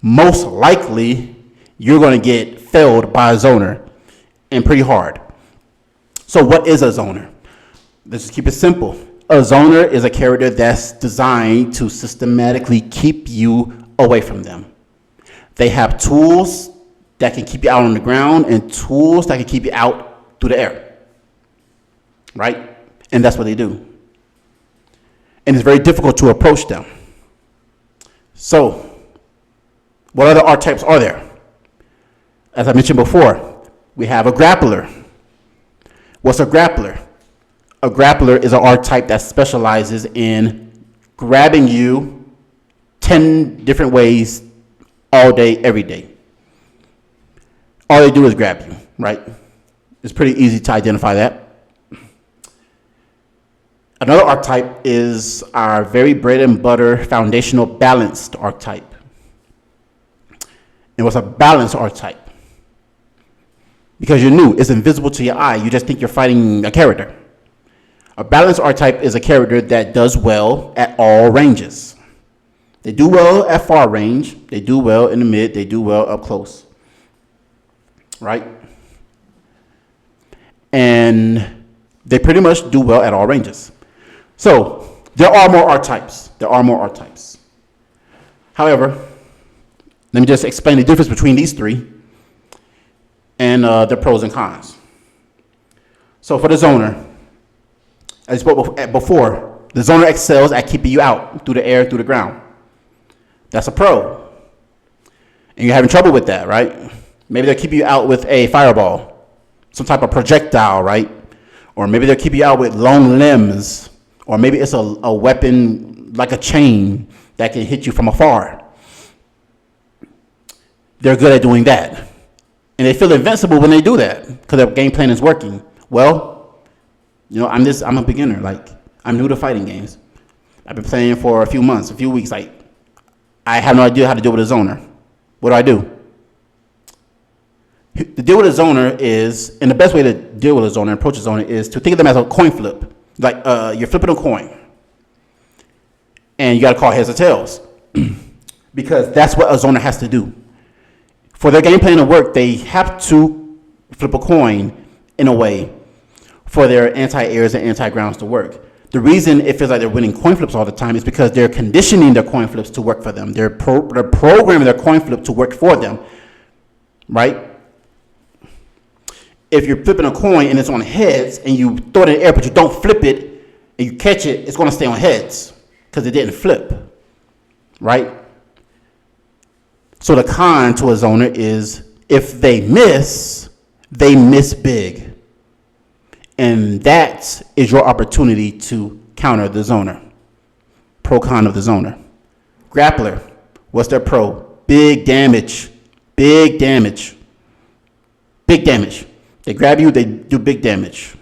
most likely you're going to get failed by a zoner, and pretty hard. So what is a zoner? Let's just keep it simple. A zoner is a character that's designed to systematically keep you away from them. They have tools that can keep you out on the ground and tools that can keep you out through the air. Right? And that's what they do. And it's very difficult to approach them. So, what other archetypes are there? As I mentioned before, we have a grappler. What's a grappler? A grappler is an archetype that specializes in grabbing you 10 different ways all day, every day. All they do is grab you, right? It's pretty easy to identify that. Another archetype is our very bread and butter foundational balanced archetype. And what's a balanced archetype? Because you're new, it's invisible to your eye. You just think you're fighting a character. A balanced archetype is a character that does well at all ranges. They do well at far range. They do well in the mid. They do well up close. Right? And they pretty much do well at all ranges. So there are more archetypes. However, let me just explain the difference between these three and the pros and cons. So for the zoner, as I spoke before, the zoner excels at keeping you out through the air, through the ground. That's a pro. And you're having trouble with that, right? Maybe they'll keep you out with a fireball, some type of projectile, right? Or maybe they'll keep you out with long limbs, or maybe it's a weapon like a chain that can hit you from afar. They're good at doing that. And they feel invincible when they do that because their game plan is working. Well, I'm a beginner. Like, I'm new to fighting games. I've been playing for a few months, a few weeks. Like, I have no idea how to deal with a zoner. What do? The deal with a zoner is, and the best way to deal with a zoner, approach a zoner, is to think of them as a coin flip. Like, you're flipping a coin. And you got to call heads or tails. Because that's what a zoner has to do. For their game plan to work, they have to flip a coin in a way for their anti-airs and anti-grounds to work. The reason it feels like they're winning coin flips all the time is because they're conditioning their coin flips to work for them. They're programming their coin flip to work for them, right? If you're flipping a coin and it's on heads and you throw it in the air but you don't flip it and you catch it, it's going to stay on heads because it didn't flip, right? So the con to a zoner is if they miss big. And that is your opportunity to counter the zoner. Pro-con of the zoner. Grappler, what's their pro? Big damage. They grab you, they do big damage.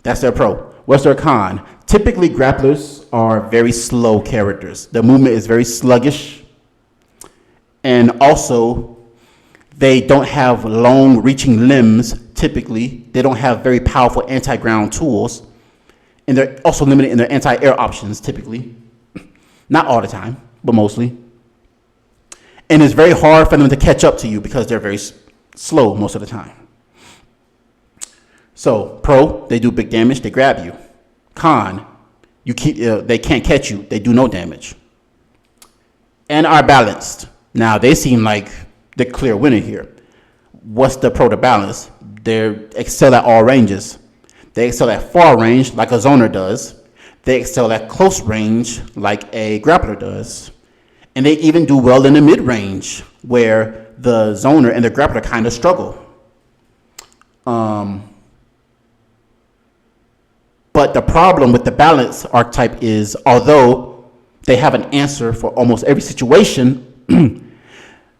That's their pro. What's their con? Typically, grapplers are very slow characters. The movement is very sluggish. And also, they don't have long reaching limbs, typically. They don't have very powerful anti-ground tools. And they're also limited in their anti-air options, typically. Not all the time, but mostly. And it's very hard for them to catch up to you because they're very slow most of the time. So, pro, they do big damage, they grab you. Con, they can't catch you, they do no damage. And are balanced. Now, they seem like the clear winner here. What's the pro to balance? They excel at all ranges. They excel at far range, like a zoner does. They excel at close range, like a grappler does. And they even do well in the mid-range, where the zoner and the grappler kind of struggle. But the problem with the balance archetype is, although they have an answer for almost every situation,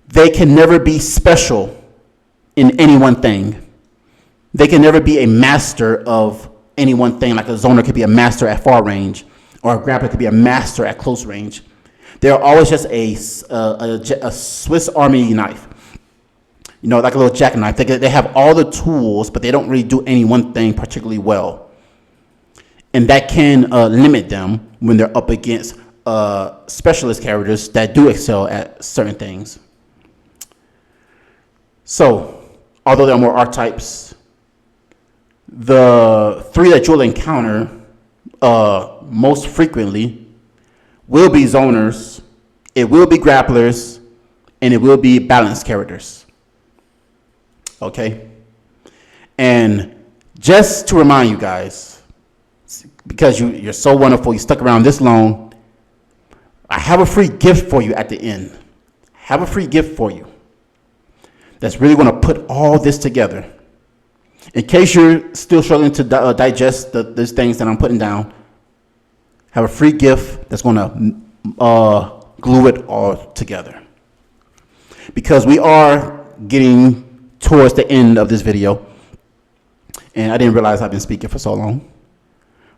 they can never be special in any one thing. They can never be a master of any one thing, like a zoner could be a master at far range, or a grappler could be a master at close range. They're always just a Swiss Army knife, like a little jackknife. They have all the tools, but they don't really do any one thing particularly well. And that can limit them when they're up against specialist characters that do excel at certain things. So, although there are more archetypes, the three that you'll encounter most frequently will be zoners, it will be grapplers, and it will be balanced characters. Okay? And just to remind you guys, because you're so wonderful, you stuck around this long, I have a free gift for you at the end. I have a free gift for you that's really going to put all this together. In case you're still struggling to digest these things that I'm putting down, have a free gift that's going to glue it all together. Because we are getting towards the end of this video, and I didn't realize I've been speaking for so long.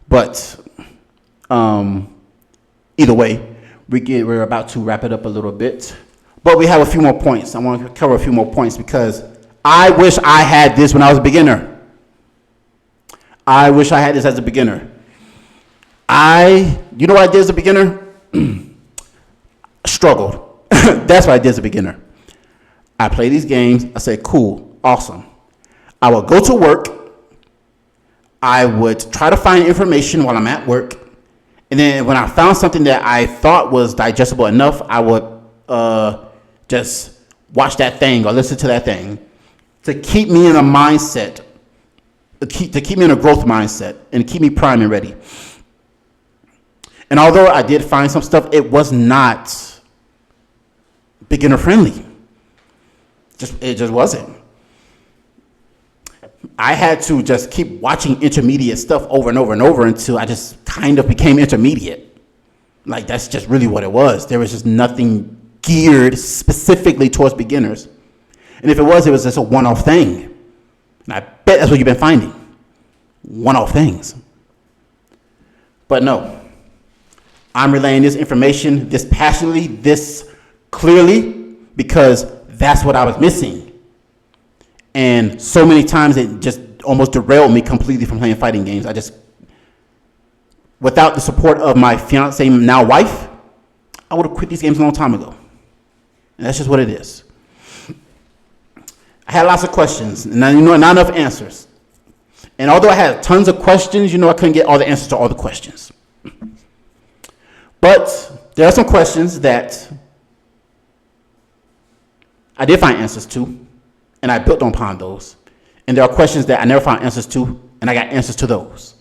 But either way, we're about to wrap it up a little bit. But we have a few more points. I want to cover a few more points because I wish I had this when I was a beginner. I wish I had this as a beginner. You know what I did as a beginner? Struggled. That's what I did as a beginner. I play these games. I say, cool, awesome. I would go to work. I would try to find information while I'm at work. And then when I found something that I thought was digestible enough, I would just watch that thing or listen to that thing to keep me in a mindset, to keep me in a growth mindset and keep me primed and ready. And although I did find some stuff, it was not beginner friendly. It just wasn't. I had to just keep watching intermediate stuff over and over and over until I just kind of became intermediate. Like, that's just really what it was. There was just nothing geared specifically towards beginners. And if it was just a one-off thing. And I bet that's what you've been finding. One-off things. But no. I'm relaying this information this passionately, this clearly, because that's what I was missing. And so many times it just almost derailed me completely from playing fighting games. Without the support of my fiance, now wife, I would have quit these games a long time ago. And that's just what it is. I had lots of questions, and not enough answers. And although I had tons of questions, I couldn't get all the answers to all the questions. But there are some questions that I did find answers to. And I built upon those. And there are questions that I never found answers to, and I got answers to those.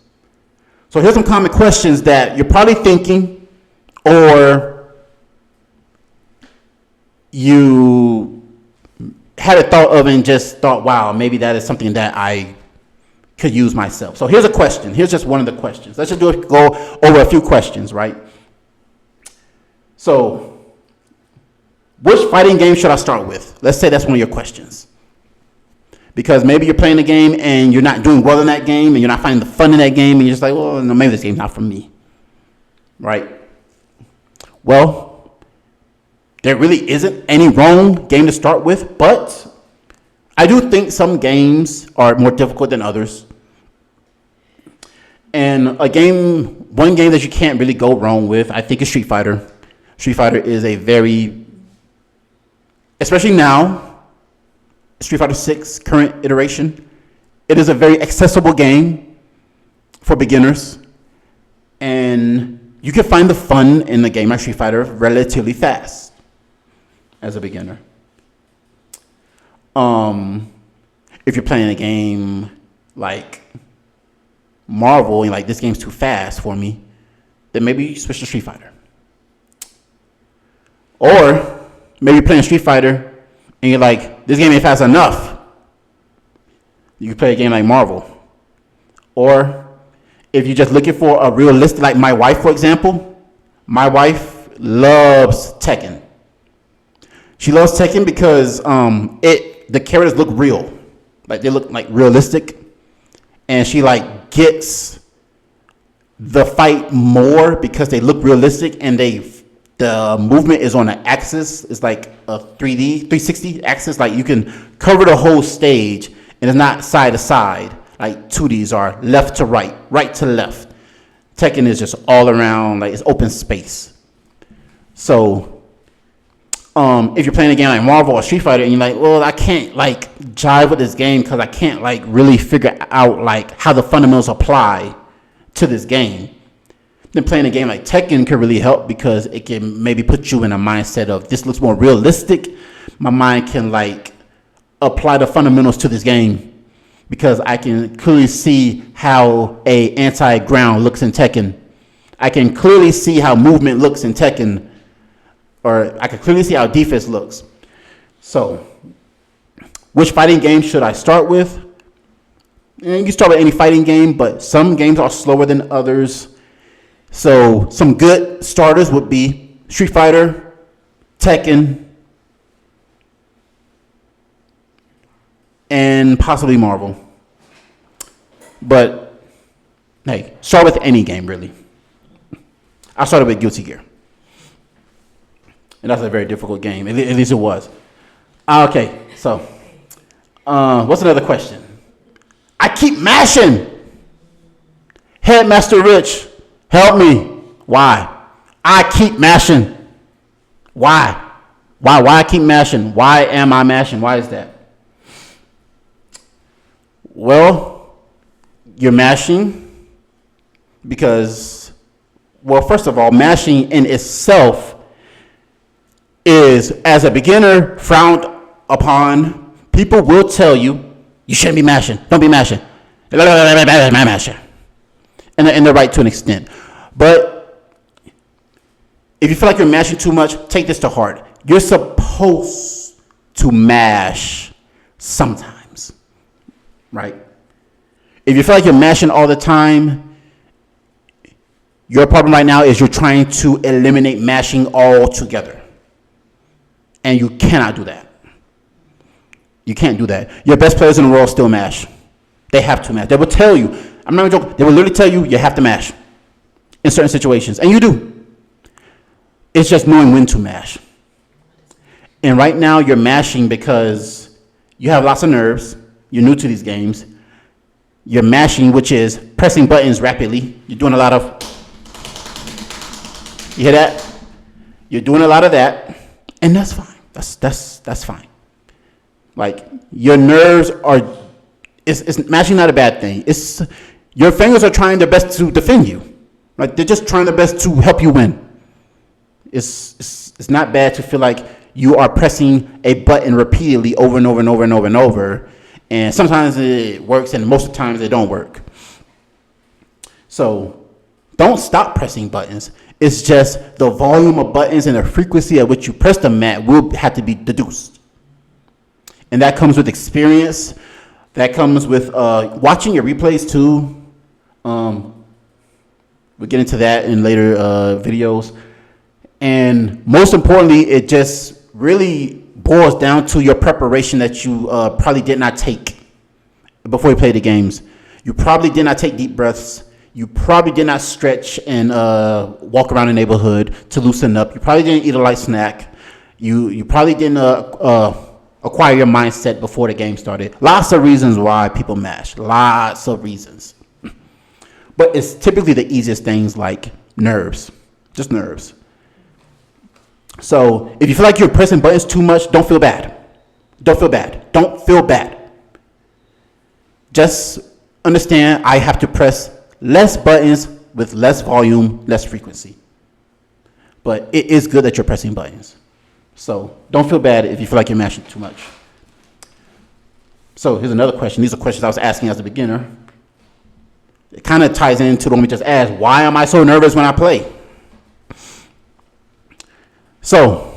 So here's some common questions that you're probably thinking, or you had a thought of and just thought, wow, maybe that is something that I could use myself. So here's a question. Here's just one of the questions. Let's just go over a few questions, right? So, which fighting game should I start with? Let's say that's one of your questions. Because maybe you're playing the game and you're not doing well in that game and you're not finding the fun in that game and you're just like, well, no, maybe this game's not for me. right? Well, there really isn't any wrong game to start with, but I do think some games are more difficult than others. And one game that you can't really go wrong with, I think, is Street Fighter. Street Fighter is a very, especially now, Street Fighter 6 current iteration, it is a very accessible game for beginners. And you can find the fun in the game like Street Fighter relatively fast as a beginner. If you're playing a game like Marvel and like this game's too fast for me, then maybe you switch to Street Fighter. Or maybe you're playing Street Fighter and you're like, this game ain't fast enough. You can play a game like Marvel. Or if you're just looking for a realistic, like my wife, for example, my wife loves Tekken. She loves Tekken because the characters look real. Like they look like realistic. And she like gets the fight more because they look realistic and the movement is on an axis. It's like a 360 axis. Like you can cover the whole stage and it's not side to side. Like 2Ds are left to right, right to left. Tekken is just all around, like it's open space. So if you're playing a game like Marvel or Street Fighter and you're like, well, I can't like jive with this game because I can't like really figure out like how the fundamentals apply to this game, then playing a game like Tekken can really help because it can maybe put you in a mindset of this looks more realistic. My mind can like apply the fundamentals to this game because I can clearly see how a anti-ground looks in Tekken. I can clearly see how movement looks in Tekken. Or I can clearly see how defense looks. So, which fighting game should I start with? You can start with any fighting game, but some games are slower than others. So, some good starters would be Street Fighter, Tekken, and possibly Marvel. But, hey, start with any game, really. I started with Guilty Gear. And that's a very difficult game. At least it was. Okay, so what's another question? I keep mashing. Headmaster Rich, help me. Why? I keep mashing. Why? Why I keep mashing? Why am I mashing? Why is that? Well, you're mashing because, well, first of all, mashing in itself is, as a beginner, frowned upon. People will tell you, you shouldn't be mashing. Don't be mashing. Mashing. And they're right to an extent. But if you feel like you're mashing too much, take this to heart. You're supposed to mash sometimes, right? If you feel like you're mashing all the time, your problem right now is you're trying to eliminate mashing altogether. And you cannot do that. You can't do that. Your best players in the world still mash. They have to mash. They will tell you, I'm not even joking, they will literally tell you have to mash in certain situations. And you do. It's just knowing when to mash. And right now you're mashing because you have lots of nerves. You're new to these games. You're mashing, which is pressing buttons rapidly. You're doing a lot of, you hear that? You're doing a lot of that. And that's fine. That's fine. Like your nerves are, it's mashing not a bad thing. It's your fingers are trying their best to defend you. Like they're just trying their best to help you win. It's not bad to feel like you are pressing a button repeatedly over and over and over and over and over. And sometimes it works and most of the times it don't work. So don't stop pressing buttons. It's just the volume of buttons and the frequency at which you press them at will have to be deduced. And that comes with experience. That comes with watching your replays too. We'll get into that in later videos. And most importantly, it just really boils down to your preparation that you probably did not take before you play the games. You probably did not take deep breaths. You probably did not stretch and walk around the neighborhood to loosen up. You probably didn't eat a light snack. You probably didn't acquire your mindset before the game started. Lots of reasons why people mash. Lots of reasons. But it's typically the easiest things like nerves. Just nerves. So if you feel like you're pressing buttons too much, don't feel bad. Don't feel bad. Don't feel bad. Just understand I have to press less buttons with less volume, less frequency. But it is good that you're pressing buttons. So don't feel bad if you feel like you're mashing too much. So here's another question. These are questions I was asking as a beginner. It kind of ties into the one we just asked. Why am I so nervous when I play? So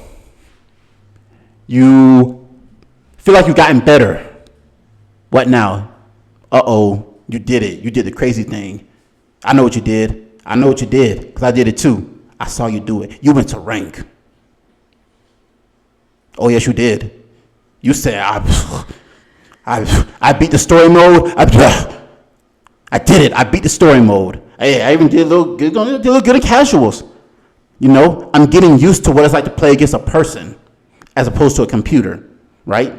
you feel like you've gotten better. What now? Uh-oh, you did it. You did the crazy thing. I know what you did. I know what you did because I did it too. I saw you do it. You went to rank. Oh, yes, you did. You said, I beat the story mode. I did it. I beat the story mode. I even did a little good in casuals. You know, I'm getting used to what it's like to play against a person as opposed to a computer, right?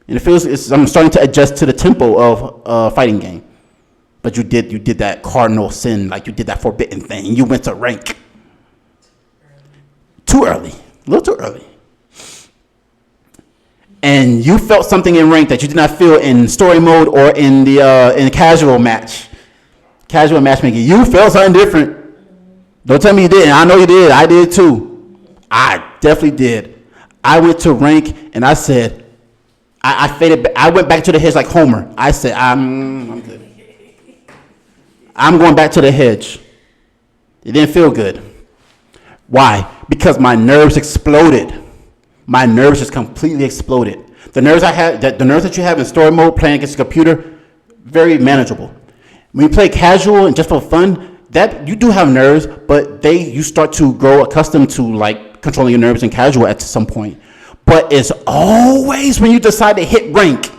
And I'm starting to adjust to the tempo of a fighting game. But you did that cardinal sin, like you did that forbidden thing. You went to rank. Too early, a little too early. And you felt something in rank that you did not feel in story mode or in the casual match. Casual matchmaking. You felt something different. Don't tell me you didn't. I know you did. I did too. I definitely did. I went to rank and I said, I faded. I went back to the hedge like Homer. I said, I'm good. I'm going back to the hedge. It didn't feel good. Why? Because my nerves exploded. My nerves just completely exploded. The nerves the nerves that you have in story mode playing against a computer, very manageable. When you play casual and just for fun, that you do have nerves, but you start to grow accustomed to like controlling your nerves in casual at some point. But it's always when you decide to hit rank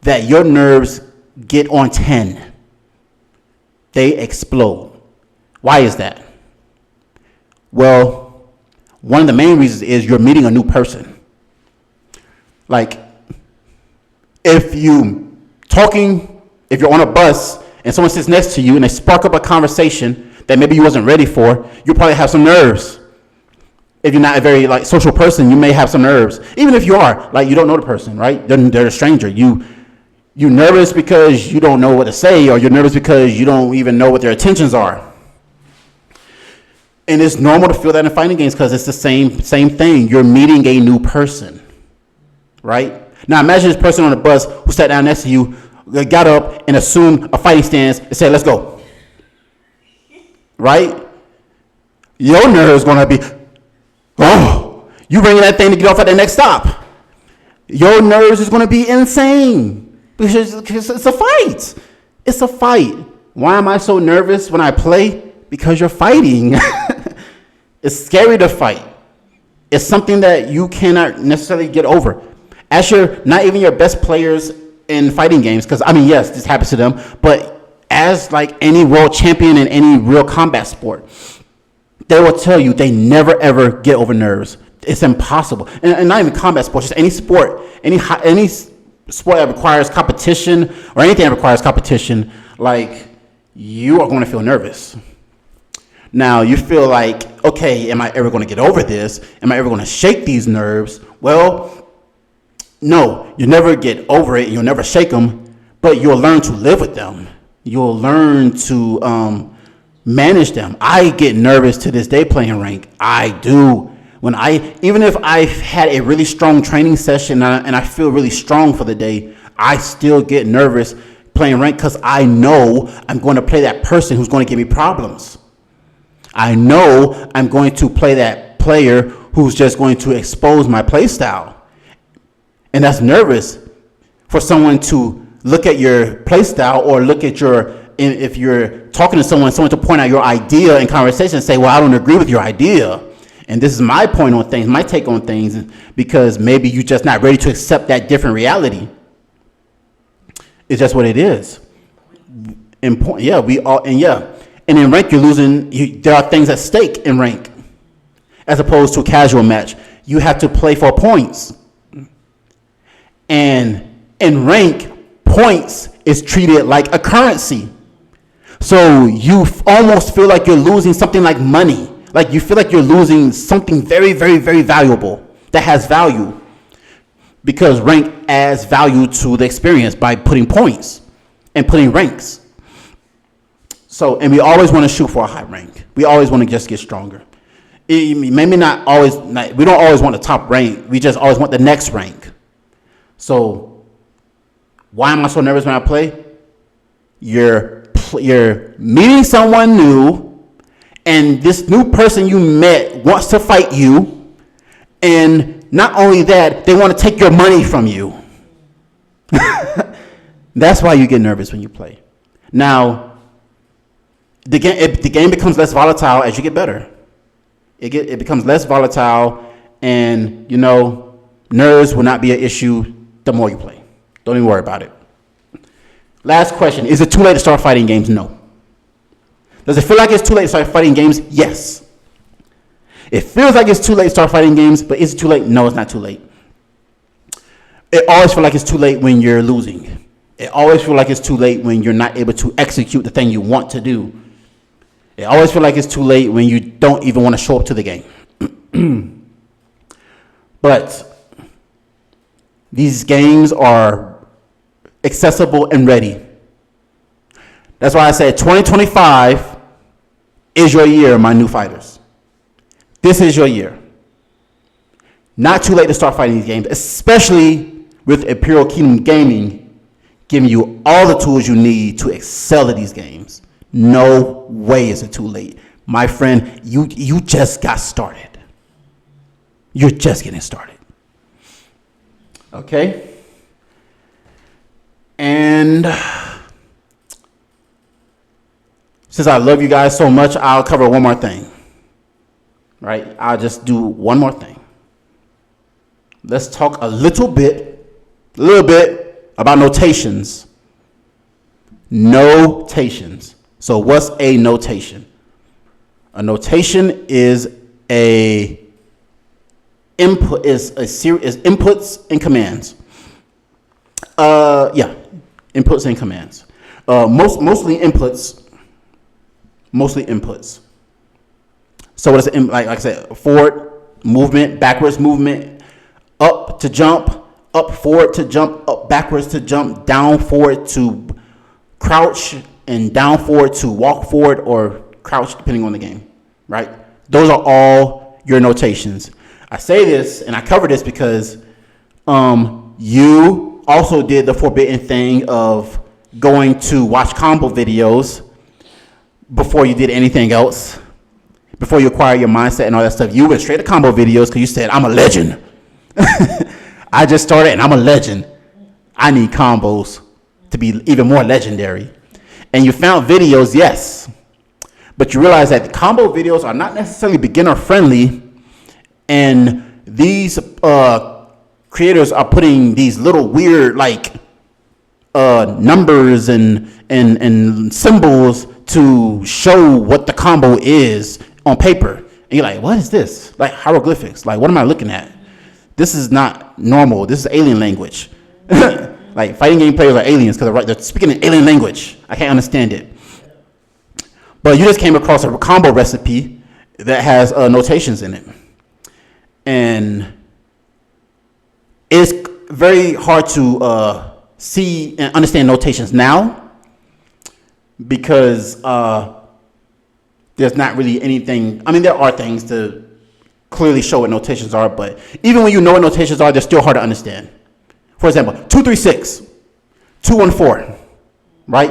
that your nerves get on 10. They explode. Why is that? Well, one of the main reasons is you're meeting a new person. Like, if you're on a bus and someone sits next to you and they spark up a conversation that maybe you wasn't ready for, you'll probably have some nerves. If you're not a very social person, you may have some nerves. Even if you are, you don't know the person, right? They're a stranger. You're nervous because you don't know what to say, or you're nervous because you don't even know what their intentions are. And it's normal to feel that in fighting games because it's the same thing. You're meeting a new person, right? Now imagine this person on the bus who sat down next to you, got up and assumed a fighting stance and said, "Let's go." Right? Your nerves gonna be, oh, you bringing that thing to get off at the next stop. Your nerves is gonna be insane because it's a fight. It's a fight. Why am I so nervous when I play? Because you're fighting. It's scary to fight. It's something that you cannot necessarily get over. As not even your best players in fighting games, because yes, this happens to them, but as any world champion in any real combat sport, they will tell you they never ever get over nerves. It's impossible. And not even combat sports, just any sport, any sport that requires competition or anything that requires competition, you are going to feel nervous. Now, you feel like, okay, am I ever going to get over this? Am I ever going to shake these nerves? Well, no, you never get over it and you'll never shake them, but you'll learn to live with them. You'll learn to manage them. I get nervous to this day playing rank. I do. Even if I've had a really strong training session and I feel really strong for the day, I still get nervous playing rank because I know I'm going to play that person who's going to give me problems. I know I'm going to play that player who's just going to expose my play style. And that's nervous for someone to look at your play style or look at if you're talking to someone to point out your idea in conversation and say, well, I don't agree with your idea. And this is my point on things, my take on things, because maybe you're just not ready to accept that different reality. It's just what it is. important. Yeah, we all, and in rank you're losing. There are things at stake in rank, as opposed to a casual match. You have to play for points, and in rank, points is treated like a currency. So you almost feel like you're losing something like money. Like you feel like you're losing something very, very, very valuable that has value, because rank adds value to the experience by putting points and putting ranks. So, and we always want to shoot for a high rank. We always want to just get stronger. Maybe not always, we don't always want the top rank. We just always want the next rank. So why am I so nervous when I play? You're meeting someone new, and this new person you met wants to fight you, and not only that, they want to take your money from you. That's why you get nervous when you play. Now, the game becomes less volatile as you get better. It becomes less volatile, and nerves will not be an issue the more you play. Don't even worry about it. Last question: is it too late to start fighting games? No. Does it feel like it's too late to start fighting games? Yes. It feels like it's too late to start fighting games, but is it too late? No, it's not too late. It always feels like it's too late when you're losing. It always feels like it's too late when you're not able to execute the thing you want to do. It always feels like it's too late when you don't even want to show up to the game. But these games are accessible and ready. That's why I said 2025 is your year, my new fighters. This is your year. Not too late to start fighting these games, especially with Imperial Kingdom Gaming giving you all the tools you need to excel at these games. No way is it too late. My friend, you just got started. You're just getting started. Okay? And since I love you guys so much, I'll cover one more thing. Right? I'll just do one more thing. Let's talk a little bit about notations. Notations. So what's a notation? A notation is a input, is inputs and commands. Inputs and commands. Mostly inputs. So what is it? Like I said, forward movement, backwards movement, up to jump, up forward to jump, up backwards to jump, down forward to crouch, and down forward to walk forward or crouch, depending on the game, right? Those are all your notations. I say this and I cover this because you also did the forbidden thing of going to watch combo videos before you did anything else, before you acquire your mindset and all that stuff. You went straight to combo videos because you said, I'm a legend. I just started and I'm a legend. I need combos to be even more legendary. And you found videos, yes, but you realize that the combo videos are not necessarily beginner friendly, and these creators are putting these little weird numbers and symbols to show what the combo is on paper. And you're like, what is this? Like hieroglyphics. Like, what am I looking at? This is not normal. This is alien language. Like, fighting game players are aliens because they're speaking an alien language. I can't understand it. But you just came across a combo recipe that has notations in it. And it's very hard to see and understand notations now because there's not really anything. I mean, there are things to clearly show what notations are, but even when you know what notations are, they're still hard to understand. For example, 236, 214, right?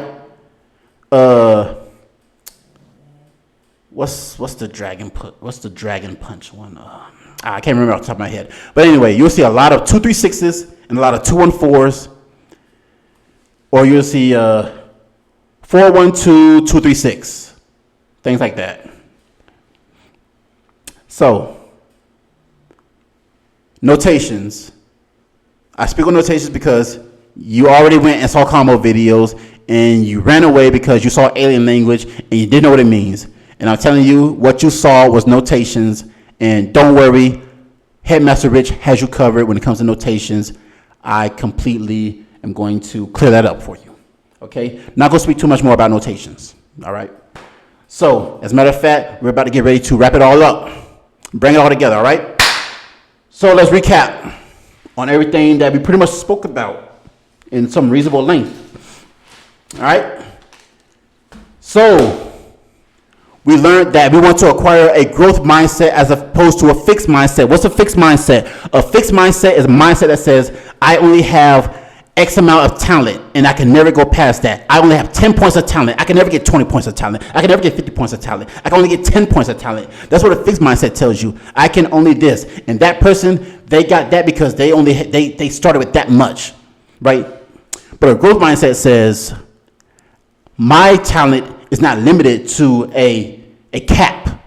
What's the dragon punch one? I can't remember off the top of my head. But anyway, you'll see a lot of 236s and a lot of 214s, or you'll see 412, 236, things like that. So, notations. I speak on notations because You already went and saw combo videos, and you ran away because you saw alien language and you didn't know what it means. And I'm telling you, what you saw was notations. And don't worry, Headmaster Rich has you covered when it comes to notations. I completely am going to clear that up for you. Okay? Not going to speak too much more about notations. All right? So, as a matter of fact, we're about to get ready to wrap it all up. Bring it all together, all right? So, let's recap on everything that we pretty much spoke about in some reasonable length. All right? So, we learned that we want to acquire a growth mindset as opposed to a fixed mindset. What's a fixed mindset? A fixed mindset is a mindset that says, I only have X amount of talent, and I can never go past that. I only have 10 points of talent. I can never get 20 points of talent. I can never get 50 points of talent. I can only get 10 points of talent. That's what a fixed mindset tells you. I can only this. And that person, they got that because they started with that much, right? But a growth mindset says, my talent is not limited to a cap.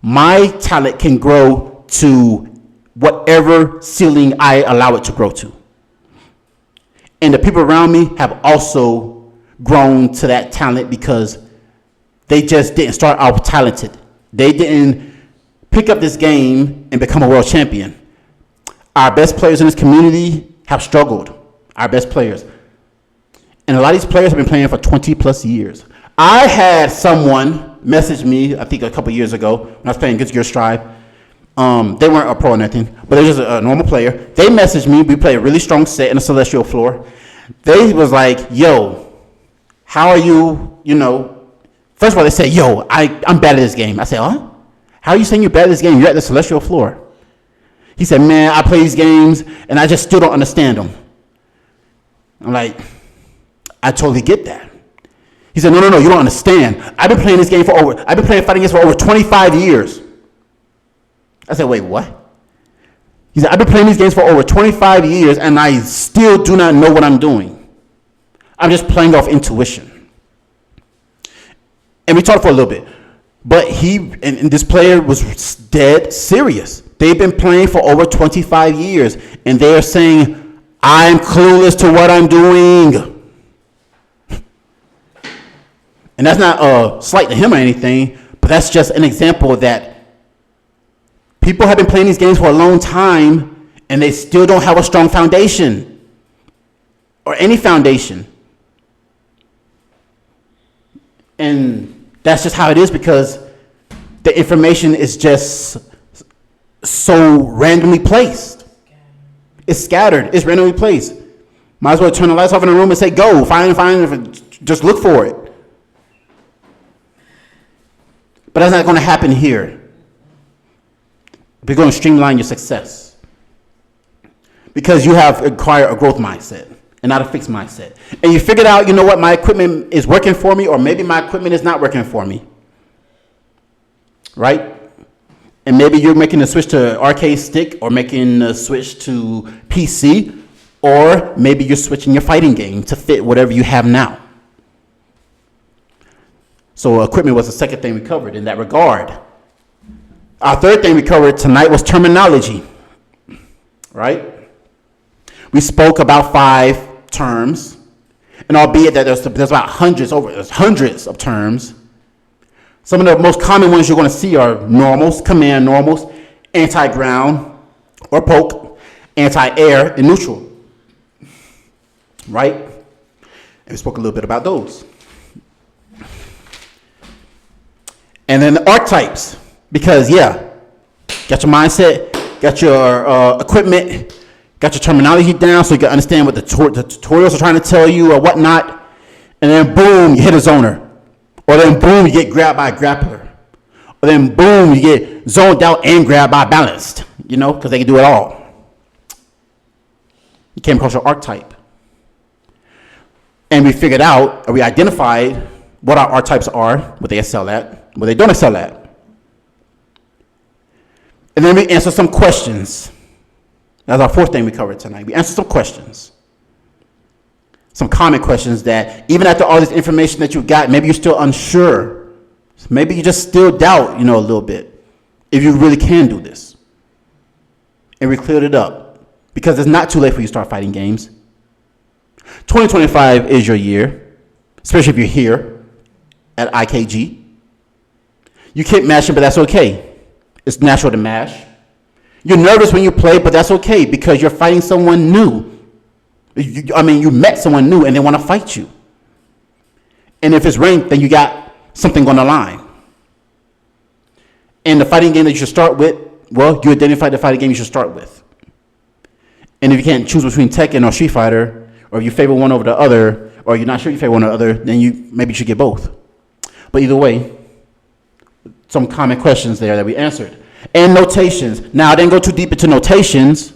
My talent can grow to whatever ceiling I allow it to grow to. And the people around me have also grown to that talent because they just didn't start out talented. They didn't pick up this game and become a world champion. Our best players in this community have struggled. Our best players. And a lot of these players have been playing for 20 plus years. I had someone message me, I think a couple years ago, when I was playing Guilty Gear Strive. They weren't a pro or nothing, but they were just a normal player. They messaged me. We played a really strong set in the Celestial floor. They was like, yo, how are you, first of all, they said, yo, I'm bad at this game. I said, huh? How are you saying you're bad at this game? You're at the Celestial floor. He said, man, I play these games, and I just still don't understand them. I'm like, I totally get that. He said, no, you don't understand. I've been playing fighting games for over 25 years. I said, wait, what? He said, I've been playing these games for over 25 years, and I still do not know what I'm doing. I'm just playing off intuition. And we talked for a little bit. But and this player was dead serious. They've been playing for over 25 years, and they are saying, I'm clueless to what I'm doing. And that's not a slight to him or anything, but that's just an example that people have been playing these games for a long time, and they still don't have a strong foundation or any foundation. And that's just how it is because the information is just so randomly placed. It's scattered. It's randomly placed. Might as well turn the lights off in the room and say, go, find, just look for it. But that's not going to happen here. We're going to streamline your success because you have acquired a growth mindset and not a fixed mindset. And you figured out, what, my equipment is working for me, or maybe my equipment is not working for me, right? And maybe you're making a switch to arcade stick or making a switch to PC, or maybe you're switching your fighting game to fit whatever you have now. So equipment was the second thing we covered in that regard. Our third thing we covered tonight was terminology, right? We spoke about 5 terms, and albeit that there's about hundreds of terms. Some of the most common ones you're going to see are normals, command normals, anti-ground or poke, anti-air, and neutral, right? And we spoke a little bit about those. And then the archetypes. Because, got your mindset, got your equipment, got your terminology down so you can understand what the tutorials are trying to tell you or whatnot. And then, boom, you hit a zoner. Or then, boom, you get grabbed by a grappler. Or then, boom, you get zoned out and grabbed by balanced, because they can do it all. You came across your archetype. And we figured out, or we identified what our archetypes are, what they excel at, what they don't excel at. And then we answer some questions. That's our fourth thing we covered tonight. We answer some questions. Some common questions that even after all this information that you got, maybe you're still unsure. Maybe you just still doubt, a little bit, if you really can do this. And we cleared it up. Because it's not too late for you to start fighting games. 2025 is your year, especially if you're here at IKG. You keep mashing, but that's okay. It's natural to mash. You're nervous when you play, but that's okay because you're fighting someone new. You met someone new and they want to fight you. And if it's ranked, then you got something on the line. And the fighting game that you should start with, well, you identify the fighting game you should start with. And if you can't choose between Tekken or Street Fighter, or if you favor one over the other, or you're not sure you favor one or the other, then maybe you should get both. But either way, some common questions there that we answered. And notations. Now, I didn't go too deep into notations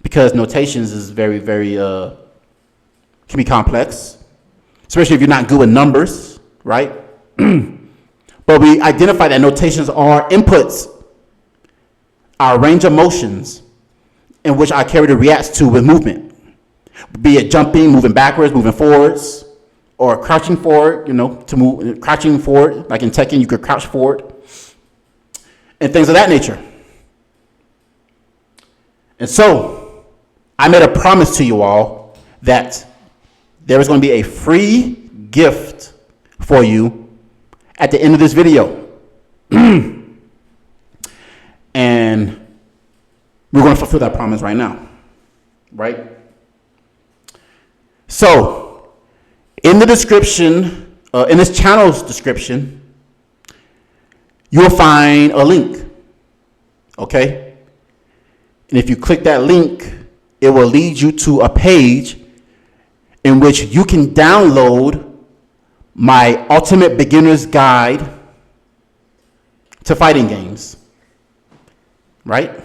because notations is very, very, can be complex, especially if you're not good with numbers, right? But we identify that notations are inputs, our range of motions in which our character reacts to with movement. Be it jumping, moving backwards, moving forwards, or crouching forward, to move, crouching forward, like in Tekken, you could crouch forward, and things of that nature. And so, I made a promise to you all that there is going to be a free gift for you at the end of this video. And we're going to fulfill that promise right now, right? So, in the description, in this channel's description, you'll find a link, okay? And if you click that link, it will lead you to a page in which you can download my Ultimate Beginner's Guide to Fighting Games, right?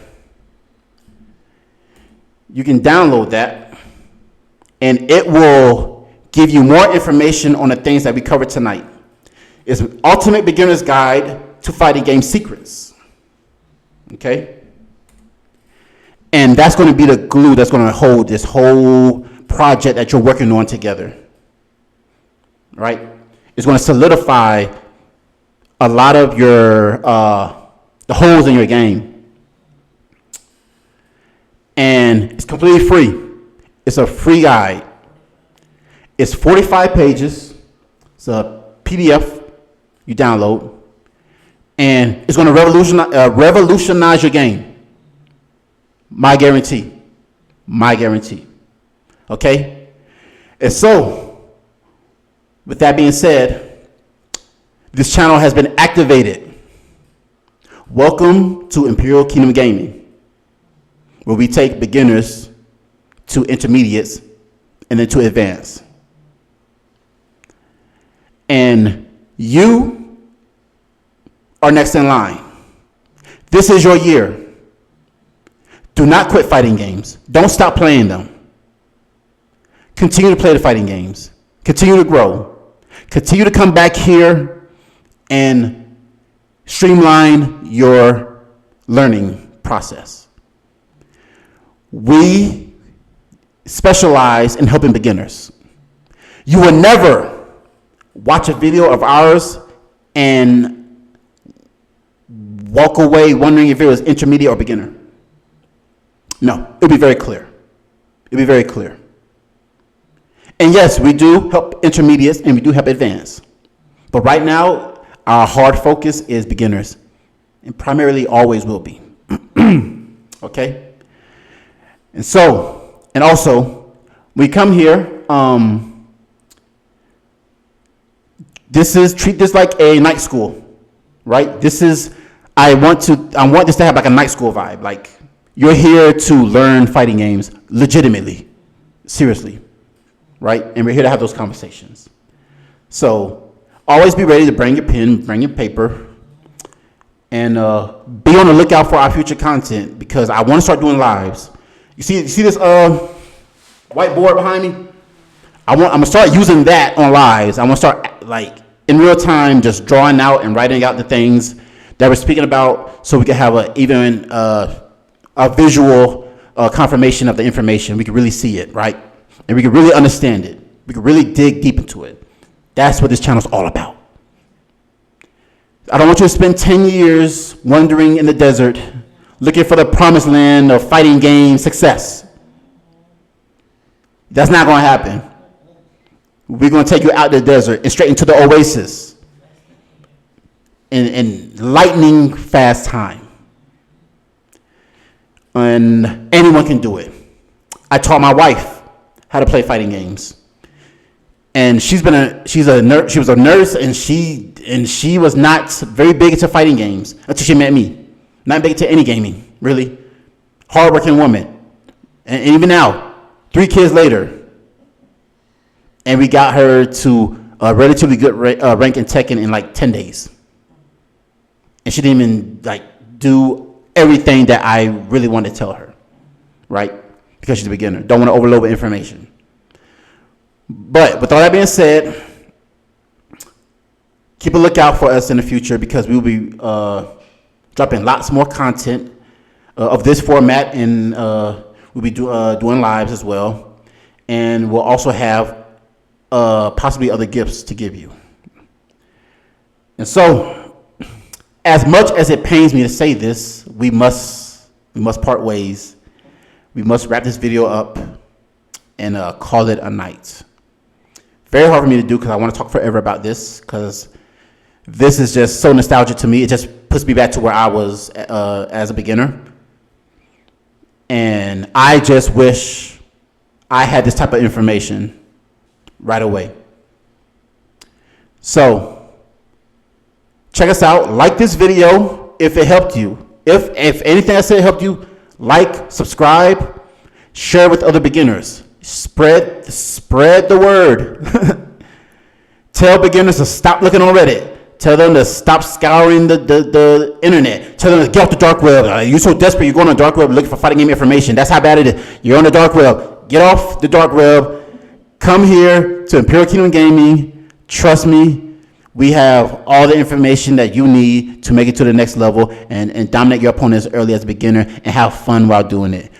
You can download that, and it will give you more information on the things that we covered tonight. It's Ultimate Beginner's Guide to Fighting Game Secrets, okay? And that's going to be the glue that's going to hold this whole project that you're working on together, right? It's going to solidify a lot of your, the holes in your game. And it's completely free. It's a free guide. It's 45 pages. It's a PDF you download. And it's going to revolutionize your game. My guarantee. My guarantee. Okay? And so, with that being said, this channel has been activated. Welcome to Imperial Kingdom Gaming, where we take beginners to intermediates and then to advanced. And you are next in line. This is your year. Do not quit fighting games. Don't stop playing them. Continue to play the fighting games. Continue to grow. Continue to come back here and streamline your learning process. We specialize in helping beginners. You will never watch a video of ours and walk away wondering if it was intermediate or beginner. No, it'll be very clear. It'll be very clear. And yes, we do help intermediates and we do help advanced. But right now, our hard focus is beginners. And primarily always will be. Okay? And so, and also, we come here, treat this like a night school, right? I want this to have like a night school vibe. Like, you're here to learn fighting games legitimately, seriously. Right? And we're here to have those conversations. So always be ready to bring your pen, bring your paper, and be on the lookout for our future content because I want to start doing lives. You see this whiteboard behind me? I'm going to start using that on lives. I'm going to start like in real time just drawing out and writing out the things that we're speaking about so we can have a visual confirmation of the information. We can really see it, right? And we can really understand it. We can really dig deep into it. That's what this channel is all about. I don't want you to spend 10 years wandering in the desert, looking for the promised land of fighting game success. That's not going to happen. We're going to take you out the desert and straight into the oasis in lightning fast time. And anyone can do it. I taught my wife how to play fighting games. And she was a nurse, and she was not very big into fighting games until she met me. Not big into any gaming, really. Hardworking woman. And even now, 3 kids later, and we got her to a relatively good rank in Tekken in like 10 days. And she didn't even do everything that I really wanted to tell her, right? Because she's a beginner. Don't want to overload with information. But with all that being said, keep a lookout for us in the future, because we will be dropping lots more content of this format, and we'll be doing lives as well. And we'll also have possibly other gifts to give you. And so, as much as it pains me to say this, we must part ways. We must wrap this video up and call it a night. Very hard for me to do, because I want to talk forever about this, because this is just so nostalgic to me. It just puts me back to where I was as a beginner. And I just wish I had this type of information right away. So check us out. Like this video if it helped you. If anything I said helped you, like, subscribe, share with other beginners. Spread the word. Tell beginners to stop looking on Reddit. Tell them to stop scouring the internet. Tell them to get off the dark web. You're so desperate, you're going on the dark web looking for fighting game information. That's how bad it is. You're on the dark web. Get off the dark web. Come here to Imperial Kingdom Gaming. Trust me, we have all the information that you need to make it to the next level and dominate your opponents early as a beginner and have fun while doing it.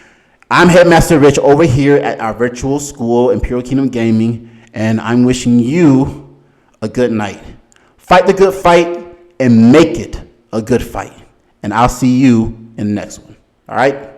I'm Headmaster Rich over here at our virtual school, Imperial Kingdom Gaming, and I'm wishing you a good night. Fight the good fight and make it a good fight. And I'll see you in the next one. All right?